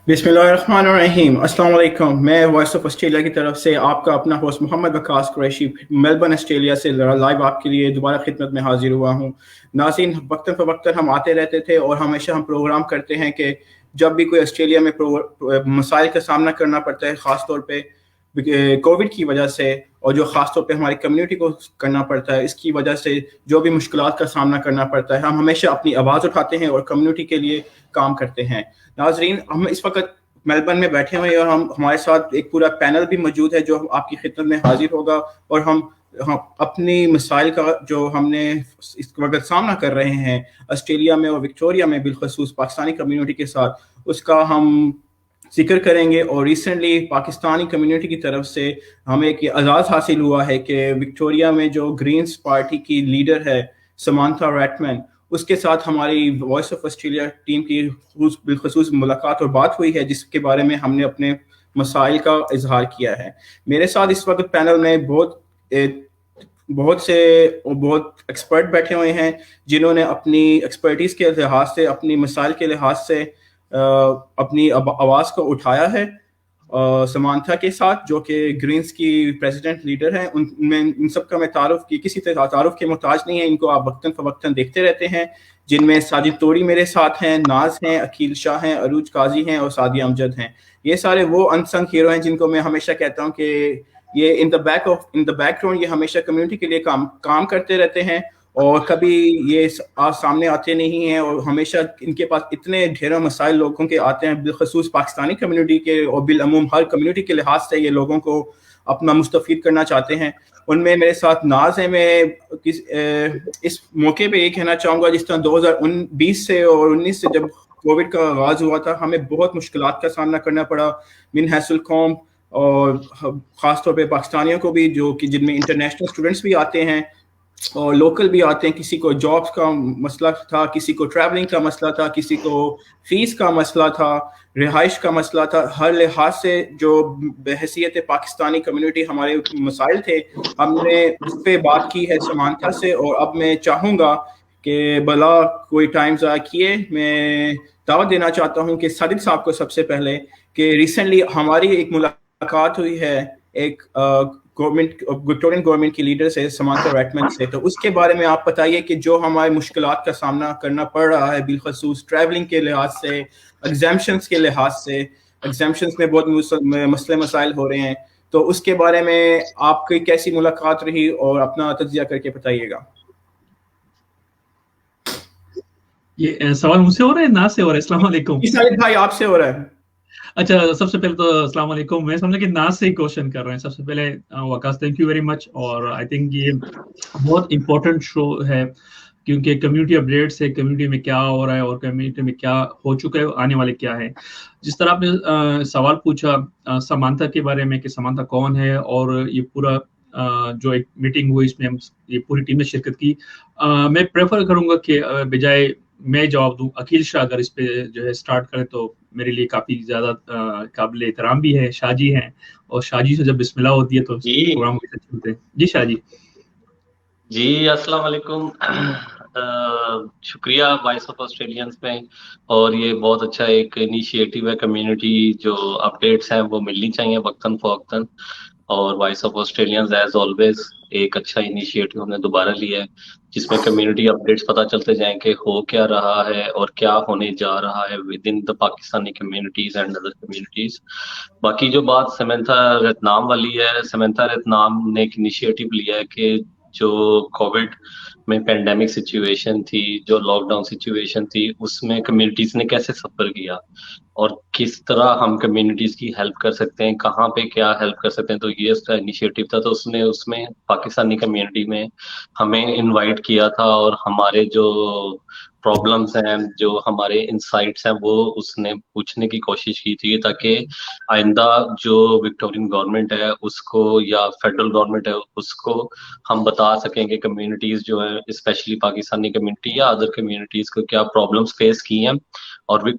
बिस्मिल्लाहिर्रहमानिर्रहीम। अस्सलाम वालेकुम। मैं वॉइस ऑफ ऑस्ट्रेलिया की तरफ से आपका अपना host Mohammad Waqas Qureshi Melbourne Australia से लाइव आपके लिए दोबारा खिदमत में हाजिर हुआ हूँ। नाज़रीन, वक्तन फ़वक्तन हम आते रहते थे और हमेशा हम प्रोग्राम करते हैं कि जब भी कोई ऑस्ट्रेलिया में मसाइल का सामना करना पड़ता है, ख़ास तौर पे कोविड की वजह से, और जो ख़ास तौर पे हमारी कम्युनिटी को करना पड़ता है, इसकी वजह से जो भी मुश्किलात का सामना करना पड़ता है, हम हमेशा अपनी आवाज़ उठाते हैं और कम्युनिटी के लिए काम करते हैं। नाजरीन, हम इस वक्त मेलबर्न में बैठे हुए हैं और हमारे साथ एक पूरा पैनल भी मौजूद है जो आपकी खिदमत में हाजिर होगा, और हम अपनी मसाइल का जो हमने इस वक्त सामना कर रहे हैं ऑस्ट्रेलिया में और विक्टोरिया में, बिलखसूस पाकिस्तानी कम्युनिटी के साथ, उसका हम जिक्र करेंगे। और रिसेंटली पाकिस्तानी कम्युनिटी की तरफ से हमें एक एजाज़ हासिल हुआ है कि विक्टोरिया में जो ग्रीन्स पार्टी की लीडर है समांथा रैटमैन, उसके साथ हमारी वॉइस ऑफ ऑस्ट्रेलिया टीम की बिलखसूस मुलाकात और बात हुई है, जिसके बारे में हमने अपने मसाइल का इजहार किया है। मेरे साथ इस वक्त पैनल में बहुत एक्सपर्ट बैठे हुए हैं जिन्होंने अपनी एक्सपर्टीज़ के लिहाज से, अपनी मसाइल के लिहाज से अपनी आवाज़ को उठाया है। समांथा के साथ, जो कि ग्रीन्स की प्रेसिडेंट लीडर हैं, इन सब का मैं किसी तरह तारुफ के मोहताज नहीं है। इनको आप वक्तन फवक्तन देखते रहते हैं, जिनमें साजिद तोड़ी मेरे साथ हैं, नाज हैं, अकील शाह हैं, अरूज काजी हैं और सादिया अमजद हैं। ये सारे वो अनसंग हीरो हैं जिनको मैं हमेशा कहता हूँ कि ये इन द बैकग्राउंड ये हमेशा कम्युनिटी के लिए काम करते रहते हैं, और कभी ये सामने आते नहीं हैं। और हमेशा इनके पास इतने ढेरों मसाइल लोगों के आते हैं, बिलखसूस पाकिस्तानी कम्युनिटी के और बिलअमूम हर कम्युनिटी के लिहाज से ये लोगों को अपना मुस्तफ़ीद करना चाहते हैं। उनमें मेरे साथ नाज है। मैं इस मौके पे ये कहना चाहूँगा, जिस तरह 2020 से और 19 से जब कोविड का आगाज़ हुआ था, हमें बहुत मुश्किलात का सामना करना पड़ा मिन हैसुल कौम, और ख़ास तौर पे पाकिस्तानियों को भी, जो कि जिनमें इंटरनेशनल स्टूडेंट्स भी आते हैं और लोकल भी आते हैं। किसी को जॉब्स का मसला था, किसी को ट्रैवलिंग का मसला था, किसी को फीस का मसला था, रिहाइश का मसला था। हर लिहाज से जो बहसीयत पाकिस्तानी कम्युनिटी हमारे मसाइल थे, हमने उस पर बात की है समानता से। और अब मैं चाहूँगा कि भला कोई टाइम ज़ाया किए, मैं दावत देना चाहता हूँ कि सादिक साहब को सबसे पहले, कि रिसेंटली हमारी एक मुलाकात हुई है एक विक्टोरियन गवर्नमेंट की लीडर से, समांथा रैटमैन से। तो उसके बारे में आप बताइए कि जो हमारे मुश्किलात का सामना करना पड़ रहा है, बिलखसूस ट्रैवलिंग के लिहाज से, एग्जाम्शंस के लिहाज से, एग्जाम्शंस में बहुत मसले मसाइल हो रहे हैं, तो उसके बारे में आपकी कैसी मुलाकात रही और अपना तज्जिया करके बताइएगा। ये सवाल मुझसे हो रहा है, ना से हो रहा है? अस्सलाम वालेकुम। साहिद भाई, आपसे हो रहा है। अच्छा, सबसे पहले तो अस्सलाम वालेकुम। मैं समझा कि ना से ही क्वेश्चन कर रहे हैं। सबसे पहले Waqas, thank you very much. और आई थिंक ये बहुत इंपॉर्टेंट शो है, क्योंकि कम्युनिटी अपडेट्स है, कम्युनिटी में क्या हो रहा है और कम्युनिटी में क्या हो चुका है, आने वाले क्या है। जिस तरह आपने सवाल पूछा समांथा के बारे में कि समांथा कौन है, और ये पूरा जो एक मीटिंग हुई, इसमें हम ये पूरी टीम ने शिरकत की। मैं प्रेफर करूंगा कि बजाय मैं जवाब दूं, अकील शाह अगर इस पे जो है स्टार्ट करें तो मेरे लिए काफी ज्यादा काबिल एहतराम भी है। शाहजी हैं, और शाहजी से जब बिस्मिल्लाह होती है तो प्रोग्राम कैसे चलते हैं। जी शाहजी। जी, अस्सलाम वालेकुम। शुक्रिया वॉइस ऑफ ऑस्ट्रेलियंस में, और ये बहुत अच्छा एक इनिशिएटिव है। कम्युनिटी जो अपडेट्स हैं वो मिलनी चाहिए वक्तन फवक्तन, और voice of Australians as always एक अच्छा इनिशिएटिव हमने दोबारा लिया है, जिसमें कम्युनिटी अपडेट्स पता चलते जाएं कि हो क्या रहा है और क्या होने जा रहा है with in the Pakistani communities and other communities. बाकी जो बात समंथा रतनाम वाली है, समंथा रतनाम ने एक इनिशिएटिव लिया है कि जो कोविड में पेंडेमिक सिचुएशन थी, जो लॉकडाउन सिचुएशन थी, उसमें कम्युनिटीज ने कैसे सफर किया और किस तरह हम कम्युनिटीज की हेल्प कर सकते हैं, कहाँ पे क्या हेल्प कर सकते हैं। तो ये उसका इनिशिएटिव था। तो उसने उसमें पाकिस्तानी कम्युनिटी में हमें इनवाइट किया था, और हमारे जो प्रॉब्लम्स हैं, जो हमारे इंसाइट्स हैं, वो उसने पूछने की कोशिश की थी, ताकि आइंदा जो विक्टोरियन गवर्नमेंट है उसको, या फेडरल गवर्नमेंट है उसको, हम बता सकें कि कम्युनिटीज जो है, स्पेशली पाकिस्तानी कम्युनिटी या अदर कम्युनिटीज को क्या प्रॉब्लम्स फेस की हैं। और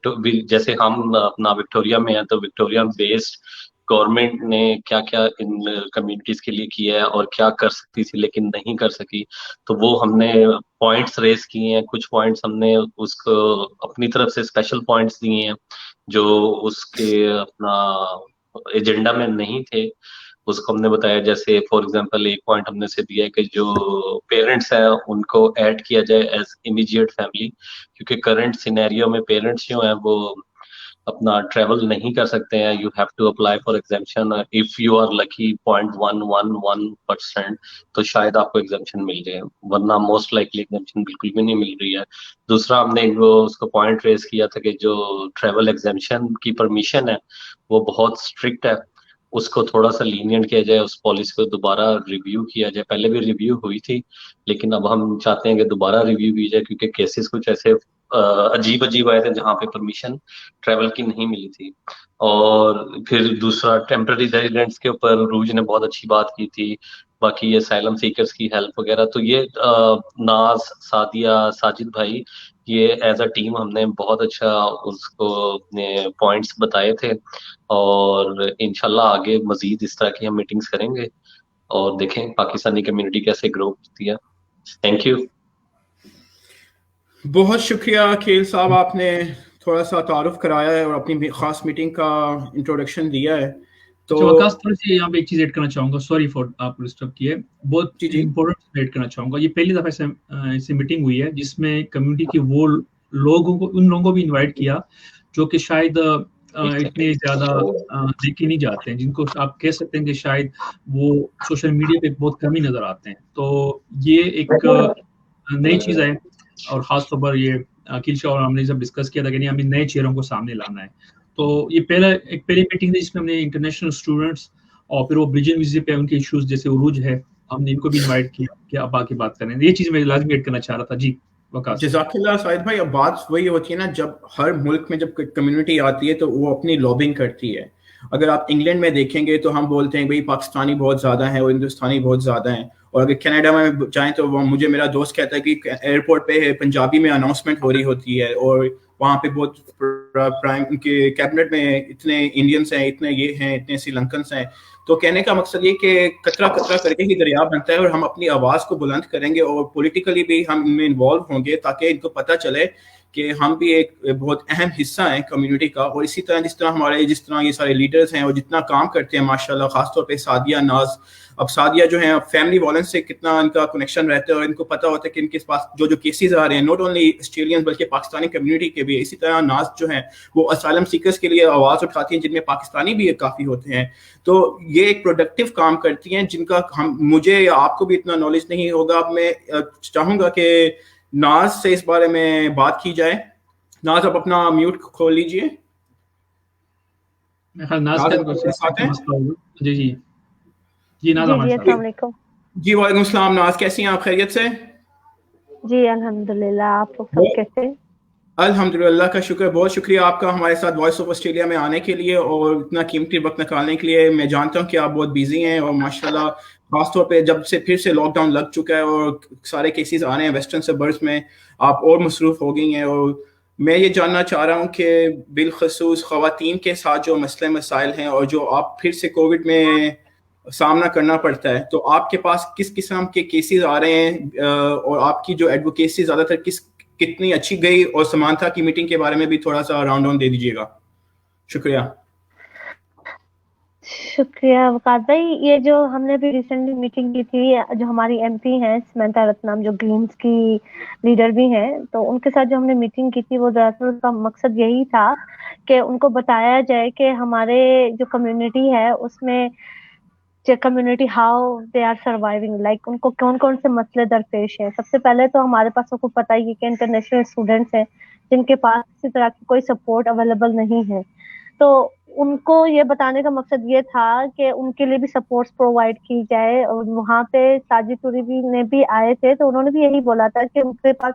जैसे हम अपना विक्टोरिया में है, तो विक्टोरिया बेस्ड गवर्नमेंट ने क्या क्या इन कम्युनिटीज के लिए किया है और क्या कर सकती थी लेकिन नहीं कर सकी, तो वो हमने पॉइंट्स रेस किए हैं। कुछ पॉइंट्स हमने उसको अपनी तरफ से स्पेशल पॉइंट्स दिए हैं जो उसके अपना एजेंडा में नहीं थे, उसको हमने बताया। जैसे फॉर एग्जांपल एक पॉइंट हमने से दिया है कि जो पेरेंट्स हैं उनको ऐड किया जाए एज इमीडिएट फैमिली, क्योंकि करंट सिनेरियो में पेरेंट्स जो हैं वो अपना ट्रेवल नहीं कर सकते हैं। You have to apply for exemption, if you are lucky 0.111%, तो शायद आपको एग्जाम्पशन मिल जाए, वरना मोस्ट लाइकली एग्जाम्पशन बिल्कुल भी नहीं मिल रही है। दूसरा हमने वो उसको पॉइंट रेस किया था कि जो ट्रेवल एग्जाम्पशन की परमिशन है वो बहुत स्ट्रिक्ट है, उसको थोड़ा सा लीनियंट किया जाए, उस पॉलिसी को दोबारा रिव्यू किया जाए। पहले भी रिव्यू हुई थी लेकिन अब हम चाहते हैं कि दोबारा रिव्यू की जाए, क्योंकि केसेस कुछ ऐसे अजीब अजीब आए थे जहाँ पे परमिशन ट्रेवल की नहीं मिली थी। और फिर दूसरा टेम्पररी रेजिडेंट्स के ऊपर रूज ने बहुत अच्छी बात की थी। बाकी ये साइलम सीकर्स की हेल्प वगैरह, तो ये नाज, सादिया, साजिद भाई, ये एज अ टीम हमने बहुत अच्छा उसको अपने पॉइंट्स बताए थे। और इंशाल्लाह आगे मजीद इस तरह की हम मीटिंग्स करेंगे और देखें पाकिस्तानी कम्युनिटी कैसे ग्रो करती है। Thank you. बहुत शुक्रिया अकील साहब, आपने थोड़ा सा तारुफ कराया है और अपनी खास मीटिंग का इंट्रोडक्शन दिया है। तो अच्छा वकास, थोड़ी सी यहाँ पे एक चीज ऐड करना चाहूंगा, सॉरी फॉर आप डिस्टर्ब किए, बहुत जी जी इंपॉर्टेंट ऐड करना चाहूंगा। ये पहली दफा ऐसे मीटिंग हुई है जिसमें कम्युनिटी के वो लोगों को, उन लोगों को भी इनवाइट किया जो कि शायद इतने ज्यादा देखे नहीं जाते हैं, जिनको आप कह सकते हैं कि शायद वो सोशल मीडिया पे बहुत कम ही नजर आते हैं। तो ये एक नई चीज है, और खास तौर पर ये अखिल शाह और हमने जब डिस्कस किया था कि नहीं, हमें नए चेहरों को सामने लाना है। तो ये पहली मीटिंग थी जिसमें हमने इंटरनेशनल स्टूडेंट्स और फिर वो ब्रिजन विजिट पे उनके इश्यूज जैसे उरूज है, हमने इनको भी इनवाइट किया कि आप आके बात करें। ये चीज मैं लाजमी ऐड करना चाह रहा था। जी वकास। जज़ाकल्लाह साहिद भाई। अब बात वही होती है ना, जब हर मुल्क में जब कम्युनिटी आती है तो वो अपनी लॉबिंग करती है। अगर आप इंग्लैंड में देखेंगे तो हम बोलते हैं भाई पाकिस्तानी बहुत ज़्यादा हैं और हिंदुस्तानी बहुत ज़्यादा हैं, और अगर कनाडा में जाएं तो वो मुझे मेरा दोस्त कहता है कि एयरपोर्ट पे पंजाबी में अनाउंसमेंट हो रही होती है और वहाँ पे बहुत प्राइम के कैबिनेट में इतने इंडियंस हैं, इतने ये हैं, इतने श्रीलंकन्स हैं। तो कहने का मकसद ये कि कतरा कतरा करके ही दरिया बनता है, और हम अपनी आवाज़ को बुलंद करेंगे और पॉलिटिकली भी हम इनमें इन्वॉल्व होंगे ताकि इनको पता चले कि हम भी एक बहुत अहम हिस्सा हैं कम्युनिटी का। और इसी तरह जिस तरह ये सारे लीडर्स हैं और जितना काम करते हैं माशाल्लाह, खासतौर पे सादिया, नाज। अब सादिया जो है फैमिली वायलेंस से कितना इनका कनेक्शन रहता है और इनको पता होता है कि इनके पास जो केसेस आ रहे हैं नॉट ओनली ऑस्ट्रेलियन बल्कि पाकिस्तानी कम्युनिटी के भी। इसी तरह नाज जो है वो असाइलम सीकर्स के लिए आवाज़ उठाती हैं जिनमें पाकिस्तानी भी काफ़ी होते हैं। तो ये एक प्रोडक्टिव काम करती हैं जिनका मुझे या आपको भी इतना नॉलेज नहीं होगा। अब मैं चाहूँगा कि नाज से इस बारे में बात की जाए। नाज, आप अपना म्यूट खोल लीजिए। नाज का मसला होगा। जी जी जी नाज हमारे साथ। अस्सलाम वालेकुम। जी वालेकुम सलाम। नाज कैसी हैं आप, खैरियत से? जी अल्हम्दुलिल्लाह, आप लोग सब कैसे हैं? अल्हम्दुलिल्लाह का शुक्र। बहुत शुक्रिया आपका हमारे साथ वॉइस ऑफ ऑस्ट्रेलिया में आने के लिए और इतना कीमती वक्त निकालने के लिए। मैं जानता हूँ कि आप बहुत बिजी हैं और माशाल्लाह खासतौर पे जब से फिर से लॉकडाउन लग चुका है और सारे केसेस आ रहे हैं वेस्टर्न सबर्ब्स में, आप और मसरूफ हो गई हैं। और मैं ये जानना चाह रहा हूँ कि बिलखसूस ख़वातीन के साथ जो मसले मसाइल हैं और जो आप फिर से कोविड में सामना करना पड़ता है, तो आपके पास किस किस्म के केसेस आ रहे हैं और आपकी जो एडवोकेसी ज़्यादातर कितनी अच्छी गई, और समानता की मीटिंग के बारे में भी थोड़ा सा राउंड ऑन दे दीजिएगा। शुक्रिया। शुक्रिया वकास भाई। ये जो हमने भी रिसेंटली मीटिंग की थी, जो हमारी एमपी हैं समंता रत्नम, जो ग्रीन्स की लीडर भी हैं, तो उनके साथ जो हमने मीटिंग की थी वो दरअसल उसका मकसद यही था कि उनको बताया जाए कि हमारे जो कम्युनिटी है उसमें community how they are surviving, like उनको कौन कौन से मसले दरपेश हैं। सबसे पहले तो हमारे पास आपको पता ही है कि इंटरनेशनल स्टूडेंट्स हैं जिनके पास किसी तरह की कोई सपोर्ट अवेलेबल नहीं है। तो उनको ये बताने का मकसद ये था कि उनके लिए भी सपोर्ट्स प्रोवाइड की जाए। और वहाँ पे साजिद तुरीबी ने भी आए थे तो उन्होंने भी यही बोला था कि उनके पास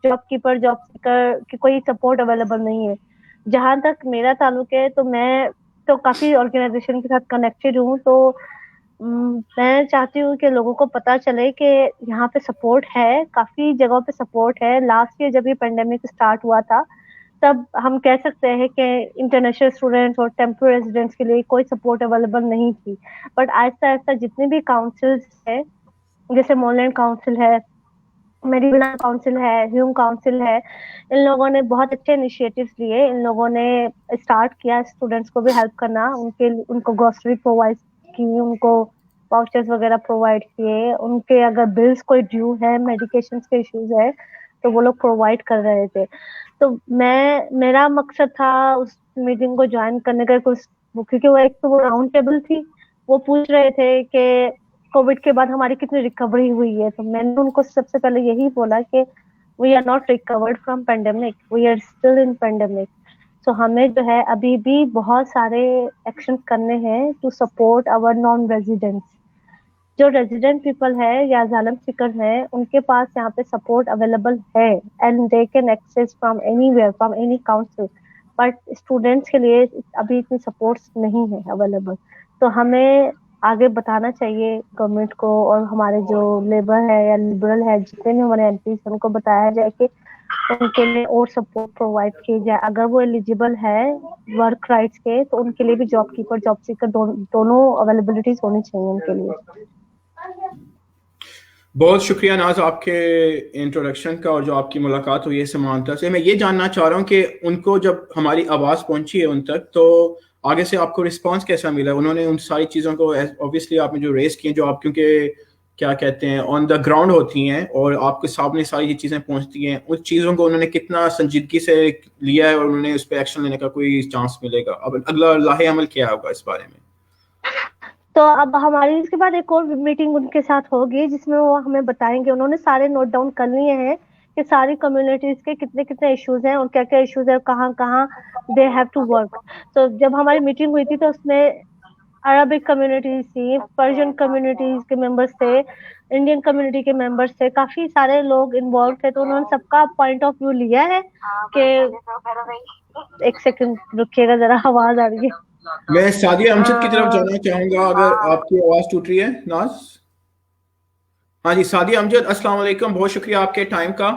जॉब कीपर, जॉब सीकर की कोई सपोर्ट अवेलेबल नहीं है। जहां तक मेरा ताल्लुक है तो मैं तो काफी ऑर्गेनाइजेशन के साथ कनेक्टेड हूँ, तो मैं चाहती हूँ कि लोगों को पता चले कि यहाँ पे सपोर्ट है, काफी जगहों पे सपोर्ट है। लास्ट ईयर जब ये पेंडेमिक स्टार्ट हुआ था तब हम कह सकते हैं कि इंटरनेशनल स्टूडेंट्स और टेम्पोररी रेजिडेंट्स के लिए कोई सपोर्ट अवेलेबल नहीं थी। बट आहिस्ता आहिस्ता जितने भी काउंसिल्स है, जैसे मोलैंड काउंसिल है, मेरीबना काउंसिल है, ह्यूम काउंसिल है, इन लोगों ने बहुत अच्छे इनिशिएटिव्स लिए। इन लोगों ने स्टार्ट किया स्टूडेंट्स को भी हेल्प करना, उनको ग्रोसरी प्रोवाइड की, उनको वाउचर्स वगैरह प्रोवाइड किए, उनके अगर बिल्स कोई ड्यू है, मेडिकेशन के इश्यूज है, तो वो लोग प्रोवाइड कर रहे थे। तो मेरा मकसद था उस मीटिंग को ज्वाइन करने का कुछ, क्योंकि वो एक तो वो राउंड टेबल थी, वो पूछ रहे थे कि कोविड के बाद हमारी कितनी रिकवरी हुई है। तो मैंने उनको सबसे पहले यही बोला कि we are not recovered from pandemic, we are still in pandemic. So हमें जो है अभी भी बहुत सारे एक्शन करने हैं to support our non residents. जो रेजिडेंट पीपल है या असाइलम सीकर है, उनके पास यहाँ पे सपोर्ट अवेलेबल है and they can access from anywhere, from any council. But students के लिए अभी इतनी सपोर्ट्स नहीं है अवेलेबल। तो हमें आगे बताना चाहिए गवर्नमेंट को, और हमारे जो लेबर है या लिबरल है, जितने भी हमारे एमपी, उनको बताया जाए कि उनके लिए और सपोर्ट प्रोवाइड की जाए। अगर वो एलिजिबल है वर्क राइट्स के, तो उनके लिए भी जॉब कीपर, जॉब सीकर दोनों अवेलेबिलिटीज होनी चाहिए उनके लिए। बहुत शुक्रिया नाज आपके इंट्रोडक्शन का और जो आपकी मुलाकात हुई है समानता से। मैं ये जानना चाह रहा हूँ कि उनको जब हमारी आवाज़ पहुंची है उन तक, तो आगे से आपको रिस्पांस कैसा मिला? उन्होंने उन सारी चीज़ों को, ऑब्वियसली आपने जो रेस की, जो आप क्योंकि क्या कहते हैं ऑन द ग्राउंड होती हैं और आपके सामने सारी चीज़ें पहुंचती हैं, उस चीज़ों को उन्होंने कितना संजीदगी से लिया है और उन्होंने उस पर एक्शन लेने का कोई चांस मिलेगा? अब अगला लाहे अमल क्या होगा इस बारे में? तो अब हमारी इसके बाद एक और मीटिंग उनके साथ होगी, जिसमें वो हमें बताएंगे। उन्होंने सारे नोट डाउन कर लिए हैं कि सारी कम्युनिटीज के कितने कितने इश्यूज हैं और क्या क्या इश्यूज है, कहाँ कहाँ दे हैव टू वर्क। तो जब हमारी मीटिंग हुई थी तो उसमें अरबिक कम्युनिटीज थी, पर्शियन कम्युनिटीज के मेंबर्स थे, इंडियन कम्युनिटी के मेंबर्स थे, काफी सारे लोग इन्वॉल्व थे। तो उन्होंने सबका पॉइंट ऑफ व्यू लिया है कि एक सेकंड रुकिएगा, जरा आवाज आ रही है। मैं सादिया अमजद की तरफ जाना चाहूंगा, अगर आपकी आवाज टूट रही है नाज। हाँ जी, सादिया अमजद, अस्सलाम वालेकुम, बहुत शुक्रिया आपके टाइम का।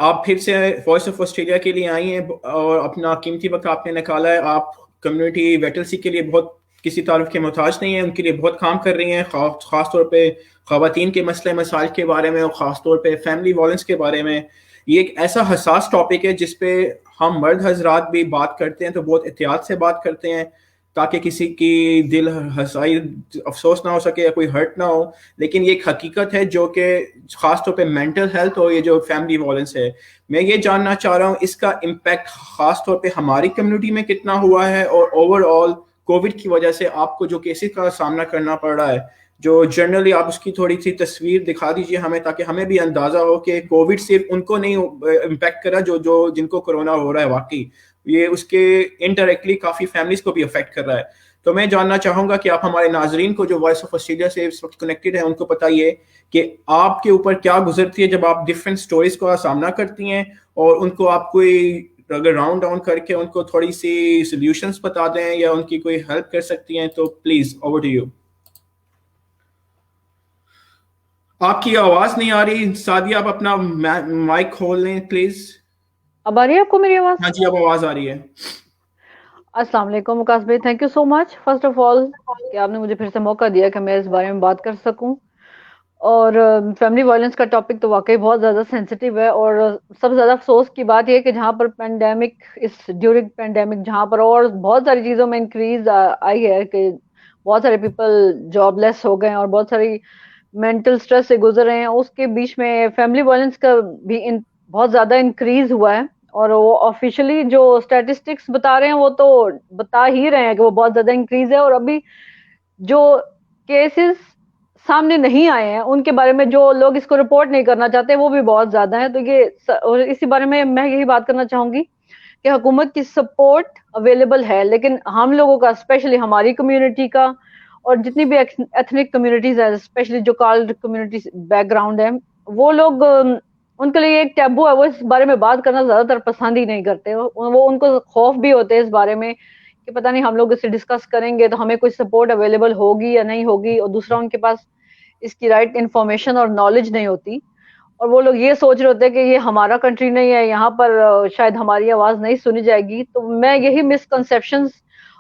आप फिर से वॉइस ऑफ ऑस्ट्रेलिया के लिए आई हैं और अपना कीमती वक्त आपने निकाला है। आप कम्युनिटी वेटलसी के लिए बहुत किसी तारुफ के मोहताज नहीं है, उनके लिए बहुत काम कर रही हैं, खास तौर पे ख़वातीन के मसले मसाइल के बारे में और ख़ास तौर पे फैमिली वायलेंस के बारे में। ये एक ऐसा हसास टॉपिक है जिस पे हम मर्द हजरात भी बात करते हैं तो बहुत एहतियात से बात करते हैं, ताकि किसी की दिल हसाई अफसोस ना हो सके या कोई हर्ट ना हो। लेकिन ये एक हकीकत है जो कि खास तौर पे मेंटल हेल्थ और ये जो फैमिली वायलेंस है, मैं ये जानना चाह रहा हूँ इसका इम्पैक्ट खास तौर पे हमारी कम्युनिटी में कितना हुआ है, और ओवरऑल कोविड की वजह से आपको जो केसेस का सामना करना पड़ रहा है, जो जनरली आप उसकी थोड़ी सी तस्वीर दिखा दीजिए हमें, ताकि हमें भी अंदाजा हो कि कोविड सिर्फ उनको नहीं इम्पैक्ट कर रहा जो जिनको कोरोना हो रहा है, वाकई ये उसके इनडायरेक्टली काफ़ी फैमिलीज को भी अफेक्ट कर रहा है। तो मैं जानना चाहूँगा कि आप हमारे नाजरीन को जो वॉइस ऑफ ऑस्ट्रेलिया से इस वक्त कनेक्टेड है उनको बताइए कि आपके ऊपर क्या गुजरती है जब आप डिफरेंट स्टोरीज का सामना करती हैं, और उनको आप कोई अगर राउंड डाउन करके उनको थोड़ी सी सोल्यूशंस बता दें या उनकी कोई हेल्प कर सकती हैं, तो प्लीज ओवर टू यू। आपकी आवाज नहीं आ रही सादिया, आप अपना माइक खोल लें प्लीज। अब आ रही है आपको मेरी आवाज? हाँ जी, अब आवाज आ रही है। अस्सलाम वालेकुम मुकास भाई, thank you so much first of all कि आपने मुझे फिर से मौका दिया कि मैं इस बारे में बात कर सकूं। और फैमिली वायलेंस का टॉपिक तो वाकई बहुत ज़्यादा सेंसिटिव है, और सबसे ज़्यादा अफसोस की बात यह है कि जहाँ पर पेंडेमिक, इस ड्यूरिंग पेंडेमिक जहाँ पर और बहुत सारी चीज़ों में इंक्रीज आई है कि बहुत सारे पीपल जॉबलेस हो गए और बहुत सारी मेंटल स्ट्रेस से गुजर रहे हैं, उसके बीच में फैमिली वायलेंस का भी बहुत ज़्यादा इंक्रीज हुआ है। और वो ऑफिशियली जो स्टैटिस्टिक्स बता रहे हैं वो तो बता ही रहे हैं कि वो बहुत ज़्यादा इंक्रीज है, और अभी जो केसेस सामने नहीं आए हैं उनके बारे में जो लोग इसको रिपोर्ट नहीं करना चाहते वो भी बहुत ज्यादा है। तो ये और इसी बारे में मैं यही बात करना चाहूंगी कि हुकूमत की सपोर्ट अवेलेबल है, लेकिन हम लोगों का, स्पेशली हमारी कम्युनिटी का और जितनी भी एथनिक कम्युनिटीज है, स्पेशली जो कॉल्ड कम्युनिटी बैकग्राउंड है, वो लोग, उनके लिए एक टैबू है, वो इस बारे में बात करना ज्यादातर पसंद ही नहीं करते। वो उनको खौफ भी होते हैं इस बारे में कि पता नहीं हम लोग इसे डिस्कस करेंगे तो हमें कोई सपोर्ट अवेलेबल होगी या नहीं होगी, और दूसरा उनके पास इसकी राइट इंफॉर्मेशन और नॉलेज नहीं होती। और वो लोग ये सोच रहे होते हैं कि ये हमारा कंट्री नहीं है, यहाँ पर शायद हमारी आवाज नहीं सुनी जाएगी। तो मैं यही मिसकंसेप्शंस,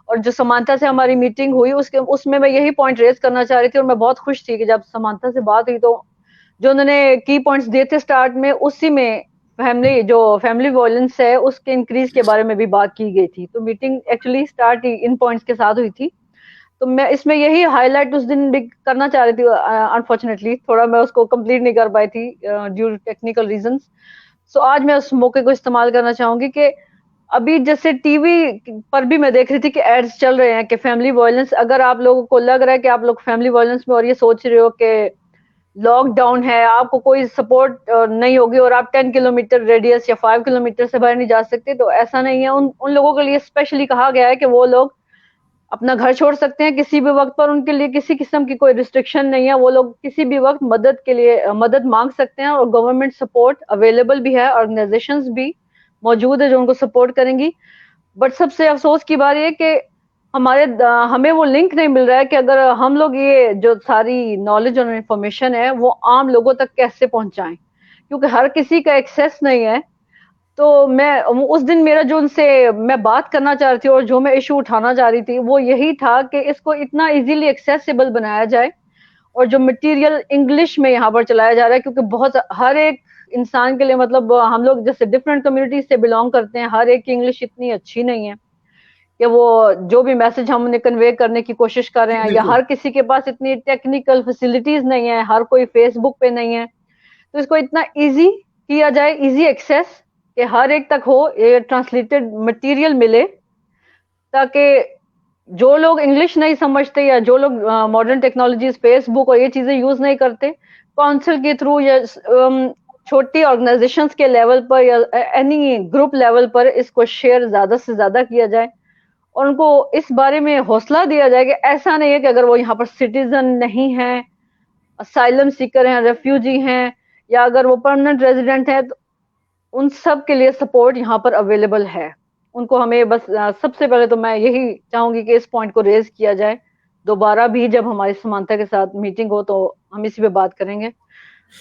और जो समांथा से हमारी मीटिंग हुई उसमें मैं यही पॉइंट रेज करना चाह रही थी, और मैं बहुत खुश थी कि जब समांथा से बात हुई तो जो उन्होंने की पॉइंट्स दिए थे स्टार्ट में, उसी में फैमिली वायलेंस है उसके इंक्रीज के बारे में भी बात की गई थी। तो meeting actually start in points के साथ हुई थी। तो मैं इसमें यही हाईलाइट उस दिन भी करना चाह रही थी, अनफॉर्चुनेटली थोड़ा मैं उसको कंप्लीट नहीं कर पाई थी ड्यू टेक्निकल रीजंस। सो आज मैं उस मौके को इस्तेमाल करना चाहूंगी कि अभी जैसे टीवी पर भी मैं देख रही थी कि एड्स चल रहे हैं कि फैमिली वायलेंस, अगर आप लोगों को लग रहा है कि आप लोग फैमिली वायलेंस में और ये सोच रहे हो कि लॉकडाउन है, आपको कोई सपोर्ट नहीं होगी और आप 10 किलोमीटर रेडियस या 5 किलोमीटर से बाहर नहीं जा सकते, तो ऐसा नहीं है। उन उन लोगों के लिए स्पेशली कहा गया है कि वो लोग अपना घर छोड़ सकते हैं किसी भी वक्त पर, उनके लिए किसी किस्म की कोई रिस्ट्रिक्शन नहीं है। वो लोग किसी भी वक्त मदद के लिए मदद मांग सकते हैं, और गवर्नमेंट सपोर्ट अवेलेबल भी है, ऑर्गेनाइजेशंस भी मौजूद है जो उनको सपोर्ट करेंगी। बट सबसे अफसोस की बात ये कि हमें वो लिंक नहीं मिल रहा है कि अगर हम लोग ये जो सारी नॉलेज और इंफॉर्मेशन है वो आम लोगों तक कैसे पहुंचाएं, क्योंकि हर किसी का एक्सेस नहीं है। तो मैं उस दिन मेरा जो उनसे मैं बात करना चाह रही थी और जो मैं इशू उठाना चाह रही थी वो यही था कि इसको इतना इजीली एक्सेसिबल बनाया जाए, और जो मटेरियल इंग्लिश में यहाँ पर चलाया जा रहा है, क्योंकि बहुत हर एक इंसान के लिए, मतलब हम लोग जैसे डिफरेंट कम्युनिटीज से बिलोंग करते हैं, हर एक की इंग्लिश इतनी अच्छी नहीं है कि वो जो भी मैसेज हम उन्हें कन्वे करने की कोशिश कर रहे जी, हैं, या बिल्कुल। हर किसी के पास इतनी टेक्निकल फैसिलिटीज नहीं है, हर कोई फेसबुक पे नहीं है। तो इसको इतना इजी किया जाए, इजी एक्सेस, कि हर एक तक हो, ये ट्रांसलेटेड मटेरियल मिले, ताकि जो लोग इंग्लिश नहीं समझते या जो लोग मॉडर्न टेक्नोलॉजीज फेसबुक और ये चीजें यूज नहीं करते, काउंसिल के थ्रू या छोटी ऑर्गेनाइजेशंस के लेवल पर या एनी ग्रुप लेवल पर इसको शेयर ज्यादा से ज्यादा किया जाए, और उनको इस बारे में हौसला दिया जाए कि ऐसा नहीं है कि अगर वो यहाँ पर सिटीजन नहीं है, असाइलम सीकर हैं, रेफ्यूजी हैं, या अगर वो परमानेंट रेजिडेंट है, तो उन सब के लिए सपोर्ट यहाँ पर अवेलेबल है। उनको हमें बस सबसे पहले तो मैं यही चाहूंगी कि इस पॉइंट को रेज किया जाए। दोबारा भी जब हमारी समानता के साथ मीटिंग हो तो हम इसी पे बात करेंगे।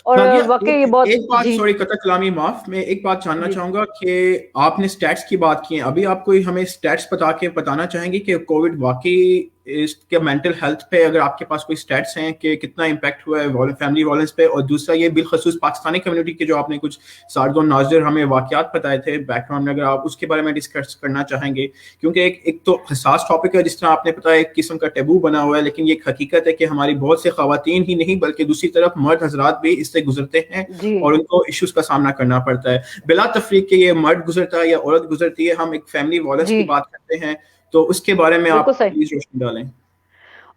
और नादिया, वाकई ये एक बहुत एक बात, जी सॉरी कतई कलामी माफ, मैं एक बात जानना जी चाहूंगा कि आपने स्टैट्स की बात की है, अभी आप कोई हमें स्टैट्स बताना चाहेंगे कि कोविड वाकई इसके मेंटल हेल्थ पे, अगर आपके पास कोई स्टैट्स हैं कि कितना इम्पैक्ट हुआ है फैमिली वायलेंस पे, और दूसरा ये बिलखसूस पाकिस्तानी कम्युनिटी के जो आपने कुछ सारदो नाजिर हमें वाकयात बताए थे बैकग्राउंड में, अगर आप उसके बारे में डिस्कस करना चाहेंगे, क्योंकि एक तो हसास टॉपिक है, जिस तरह आपने बताया एक किस्म का टेबू बना हुआ है, लेकिन ये एक हकीकत है कि हमारी बहुत से खवातीन ही नहीं बल्कि दूसरी तरफ मर्द हजरात भी इससे गुजरते हैं जी और उनको इश्यूज का सामना करना पड़ता है। बिला तफरीक के ये मर्द गुजरता है या औरत गुजरती है, हम एक फैमिली वायलेंस जी की बात करते हैं, तो उसके बारे में आप बिल्कुल सही। प्लीज रोशनी डालें।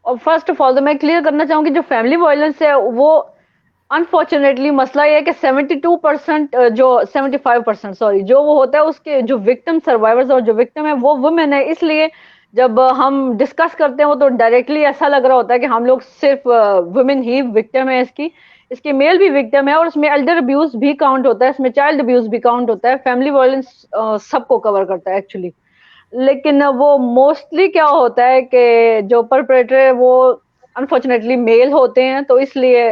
और फर्स्ट ऑफ ऑल तो मैं क्लियर करना चाहूंगी, जो फैमिली वायलेंस है वो अनफॉर्चुनेटली मसला ये है कि 72% जो 75% सॉरी जो वो होता है, उसके जो विक्टिम सर्वाइवर्स और जो विक्टिम है वो वुमेन है। इसलिए जब हम डिस्कस करते हैं वो तो डायरेक्टली ऐसा लग रहा होता है कि हम लोग सिर्फ वुमेन ही विक्टिम है इसकी, इसके मेल भी विक्टिम है, और इसमें एल्डर अब्यूज भी काउंट होता है, इसमें चाइल्ड अब्यूज भी काउंट होता है। फैमिली वायलेंस सबको कवर करता है एक्चुअली। लेकिन वो मोस्टली क्या होता है कि जो परपेट्रेटर है वो अनफॉर्चुनेटली मेल होते हैं, तो इसलिए,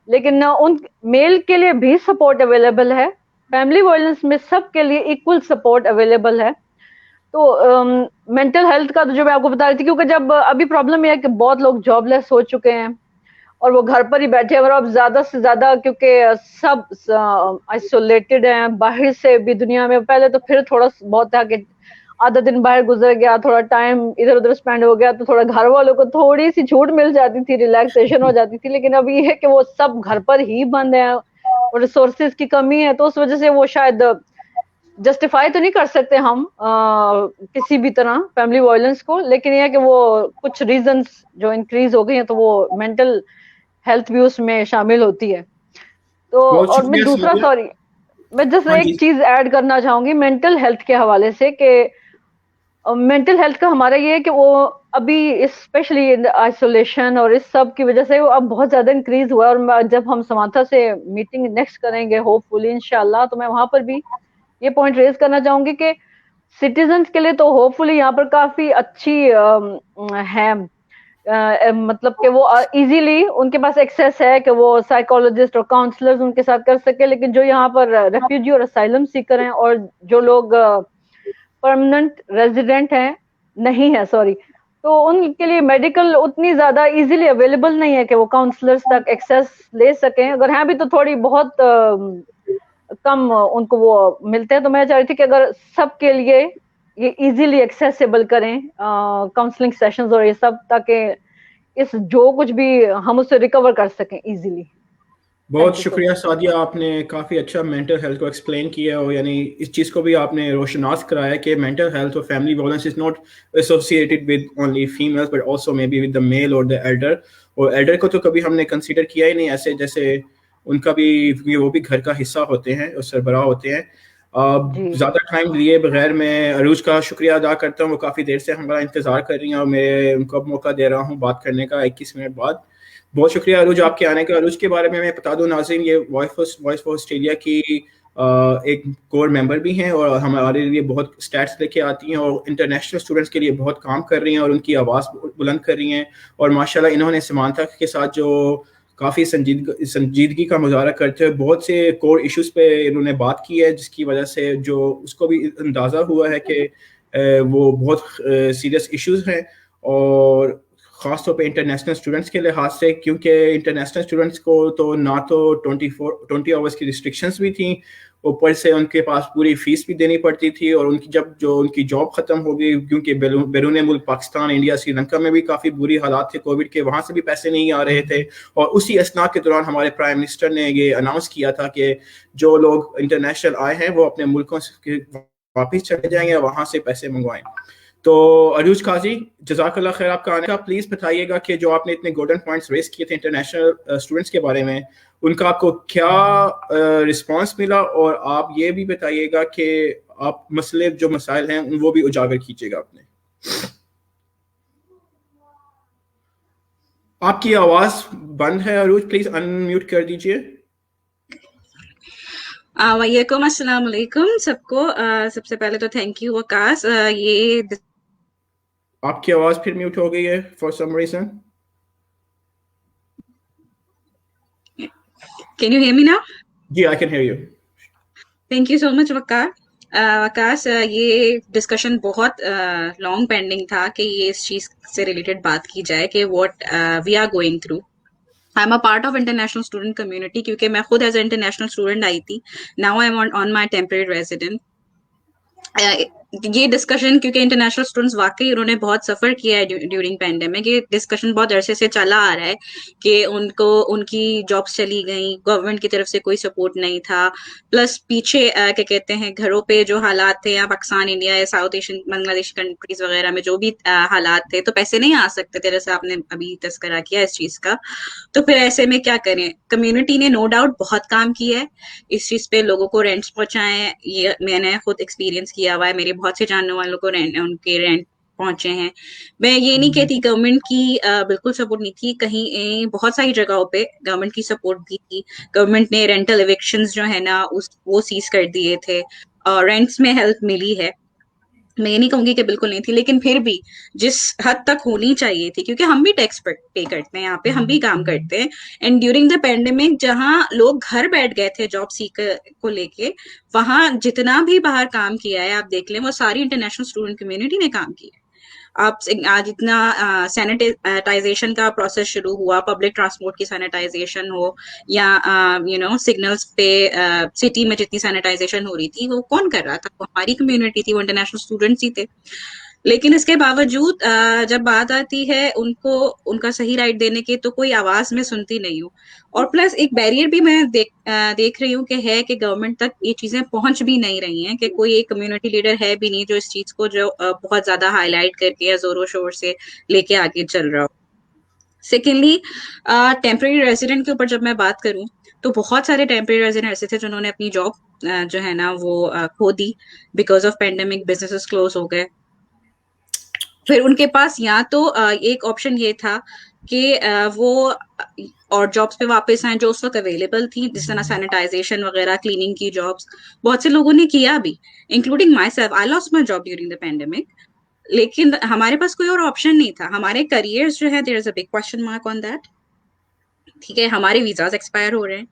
लेकिन उन मेल के लिए भी सपोर्ट अवेलेबल है। फैमिली वायलेंस में सबके लिए इक्वल सपोर्ट अवेलेबल है। तो मेंटल हेल्थ का तो जो मैं आपको बता रही थी, क्योंकि जब अभी प्रॉब्लम यह है कि बहुत लोग जॉबलेस हो चुके हैं और वो घर पर ही बैठे हैं, और अब ज्यादा से ज्यादा क्योंकि सब आइसोलेटेड हैं बाहर से भी दुनिया में। पहले तो फिर थोड़ा बहुत था कि आधा दिन बाहर गुजर गया, थोड़ा टाइम इधर उधर स्पेंड हो गया, तो थोड़ा घर वालों को थोड़ी सी छूट मिल जाती थी, रिलैक्सेशन हो जाती थी। लेकिन अब ये है कि वो सब घर पर ही बंद है और रिसोर्सेज की कमी है, तो उस वजह से वो शायद जस्टिफाई तो नहीं कर सकते हम किसी भी तरह फैमिली वायलेंस को। लेकिन ये है कि वो कुछ रीजंस जो इंक्रीज हो गई हैं, तो वो मेंटल हेल्थ भी उसमें शामिल होती है। तो बहुत और मैं शुक्रिया दूसरा सादिया। सॉरी मैं जस्ट हाँ एक जी। चीज ऐड करना चाहूंगी मेंटल हेल्थ के हवाले से, कि मेंटल हेल्थ का हमारा ये है कि वो अभी स्पेशली आइसोलेशन और इस सब की वजह से वो अब बहुत ज्यादा इंक्रीज हुआ है। और जब हम समांथा से मीटिंग नेक्स्ट करेंगे होपफुली इंशाल्लाह, तो मैं वहां पर भी ये पॉइंट रेज करना चाहूंगी कि सिटीजन्स के लिए तो होपफुली यहाँ पर काफी अच्छी है मतलब कि वो इजीली उनके पास एक्सेस है कि वो साइकोलॉजिस्ट और काउंसलर्स उनके साथ कर सके, लेकिन जो यहाँ पर रेफ्यूजी और असाइलम सीकर हैं और जो लोग परमानेंट रेजिडेंट हैं नहीं है, सॉरी, तो उनके लिए मेडिकल उतनी ज्यादा इजीली अवेलेबल नहीं है कि वो काउंसलर्स तक एक्सेस ले सकें। अगर हैं भी तो थोड़ी बहुत कम उनको वो मिलते हैं। तो मैं चाह रही थी कि अगर सबके लिए ये इजीली एक्सेसिबल करें काउंसलिंग सेशंस और ये सब, ताकि इस जो कुछ भी हम उससे रिकवर कर सकें इजीली। बहुत शुक्रिया सादिया, आपने काफ़ी अच्छा मेंटल हेल्थ को एक्सप्लेन किया और यानी इस चीज़ को भी आपने रोशनास कराया कि मेंटल हेल्थ और family violence is not associated with only females but also may be with the male और द एल्डर। और एल्डर को तो कभी हमने कंसीडर किया ही नहीं ऐसे, जैसे उनका भी वो भी घर का हिस्सा होते हैं और सरबराह होते हैं। ज़्यादा टाइम लिए बगैर मैं अरूज का शुक्रिया अदा करता हूँ, वो काफ़ी देर से हमारा इंतज़ार कर रही हैं और मैं उनको मौका दे रहा हूँ बात करने का 21 मिनट बाद। बहुत शुक्रिया अरूज आपके आने का। अरूज के बारे में मैं बता दूं नाज़रीन, ये वॉइस फॉर ऑस्ट्रेलिया की एक कोर मेंबर भी हैं और हमारे लिए बहुत स्टैट्स लेके आती हैं और इंटरनेशनल स्टूडेंट्स के लिए बहुत काम कर रही हैं और उनकी आवाज़ बुलंद कर रही हैं। और माशाल्लाह इन्होंने समानता के साथ जो काफ़ी संजीदगी का मुजाहरा करते हुए बहुत से कोर इश्यूज पे इन्होंने बात की है, जिसकी वजह से जो उसको भी अंदाज़ा हुआ है कि वो बहुत सीरियस इश्यूज हैं और ख़ासतौर पे इंटरनेशनल स्टूडेंट्स के लिहाज से, क्योंकि इंटरनेशनल स्टूडेंट्स को तो ना तो 20 आवर्स की रिस्ट्रिक्शंस भी थी, ऊपर से उनके पास पूरी फीस भी देनी पड़ती थी और उनकी जब जो उनकी जॉब ख़त्म हो गई, क्योंकि बैरून मुल्क पाकिस्तान, इंडिया, श्रीलंका में भी काफ़ी बुरी हालात थे कोविड के, वहाँ से भी पैसे नहीं आ रहे थे। और उसी असना के दौरान हमारे प्राइम मिनिस्टर ने ये अनाउंस किया था कि जो लोग इंटरनेशनल आए हैं वो अपने मुल्कों से वापस चले जाएंगे और वहाँ से पैसे मंगवाएं। तो अरूज काजी, जज़ाकल्लाह खैर आपका आने का। प्लीज़ बताइएगा कि जो आपने इतने गोल्डन पॉइंट्स रेस किए थे इंटरनेशनल स्टूडेंट्स के बारे में, उनका आपको क्या रिस्पांस मिला, और आप ये भी बताइएगा कि आप मसले जो मसाइल हैं वो भी उजागर कीजिएगा अपने। आपकी आवाज़ बंद है अरूज, प्लीज़ अनम्यूट कर दीजिए। वालेकुम अस्सलाम वालेकुम सबको। सबसे पहले तो थैंक यू वकास। ये आपकी आवाज़ फिर म्यूट हो गई है for some reason. Can you hear me now? जी, I can hear you. Thank you so much Waqas. ये डिस्कशन बहुत लॉन्ग पेंडिंग था कि ये इस चीज से रिलेटेड बात की जाए कि what we are going through. I am a part of international student community, क्योंकि मैं खुद as a international student I थी। Now I am on my temporary resident. ये डिस्कशन, क्योंकि इंटरनेशनल स्टूडेंट्स वाकई उन्होंने बहुत सफर किया है ड्यूरिंग पैंडेमिक, ये डिस्कशन बहुत अरसे से चला आ रहा है कि उनको उनकी जॉब्स चली गई, गवर्नमेंट की तरफ से कोई सपोर्ट नहीं था, प्लस पीछे क्या कहते हैं घरों पे जो हालात थे या पाकिस्तान, इंडिया या साउथ एशियन बांग्लादेश कंट्रीज वगैरह में जो भी हालात थे, तो पैसे नहीं आ सकते थे, जैसे आपने अभी तस्करा किया इस चीज का। तो फिर ऐसे में क्या करें? कम्युनिटी ने नो डाउट बहुत काम किया है इस चीज पे, लोगों को रेंट्स पहुंचाए, ये मैंने खुद एक्सपीरियंस किया हुआ है, मेरे बहुत से जानने वालों को उनके रेंट पहुंचे हैं। मैं ये नहीं कहती गवर्नमेंट की बिल्कुल सपोर्ट नहीं थी, कहीं बहुत सारी जगहों पे गवर्नमेंट की सपोर्ट भी थी। गवर्नमेंट ने रेंटल एविक्शंस जो है ना वो सीज कर दिए थे और रेंट्स में हेल्प मिली है। मैं ये नहीं कहूंगी कि बिल्कुल नहीं थी, लेकिन फिर भी जिस हद तक होनी चाहिए थी, क्योंकि हम भी टैक्स पे करते हैं यहाँ पे, हम भी काम करते हैं। एंड ड्यूरिंग द पेंडेमिक जहाँ लोग घर बैठ गए थे जॉब सीकर को लेके, वहां जितना भी बाहर काम किया है आप देख लें, वो सारी इंटरनेशनल स्टूडेंट कम्युनिटी ने काम किया। आप आज इतना सैनिटाइजेशन का प्रोसेस शुरू हुआ, पब्लिक ट्रांसपोर्ट की सैनिटाइजेशन हो या सिग्नल्स पे सिटी में जितनी सैनिटाइजेशन हो रही थी, वो कौन कर रहा था? वो हमारी कम्युनिटी थी, वो इंटरनेशनल स्टूडेंट्स ही थे। लेकिन इसके बावजूद जब बात आती है उनको उनका सही राइट देने की, तो कोई आवाज में सुनती नहीं हूँ। और प्लस एक बैरियर भी मैं देख रही हूँ कि है कि गवर्नमेंट तक ये चीजें पहुंच भी नहीं रही हैं, कि कोई एक कम्युनिटी लीडर है भी नहीं जो इस चीज को जो बहुत ज्यादा हाईलाइट करके या जोरों शोर से लेके आगे चल रहा हो। सेकेंडली, टेम्परेरी रेजिडेंट के ऊपर जब मैं बात करूं, तो बहुत सारे टेम्परेरी रेजिडेंट ऐसे थे जिन्होंने अपनी जॉब जो है ना वो खो दी because of pandemic, businesses close हो गए। फिर उनके पास या तो एक ऑप्शन ये था कि वो और जॉब्स पे वापस आए जो उस वक्त अवेलेबल थी, जिस तरह सैनिटाइजेशन वगैरह, क्लीनिंग की जॉब्स बहुत से लोगों ने किया भी, including my self. I lost my job during the pandemic. लेकिन हमारे पास कोई और ऑप्शन नहीं था। हमारे करियर्स जो है, there is a big question mark on that. ठीक है, हमारे वीजाज एक्सपायर हो रहे हैं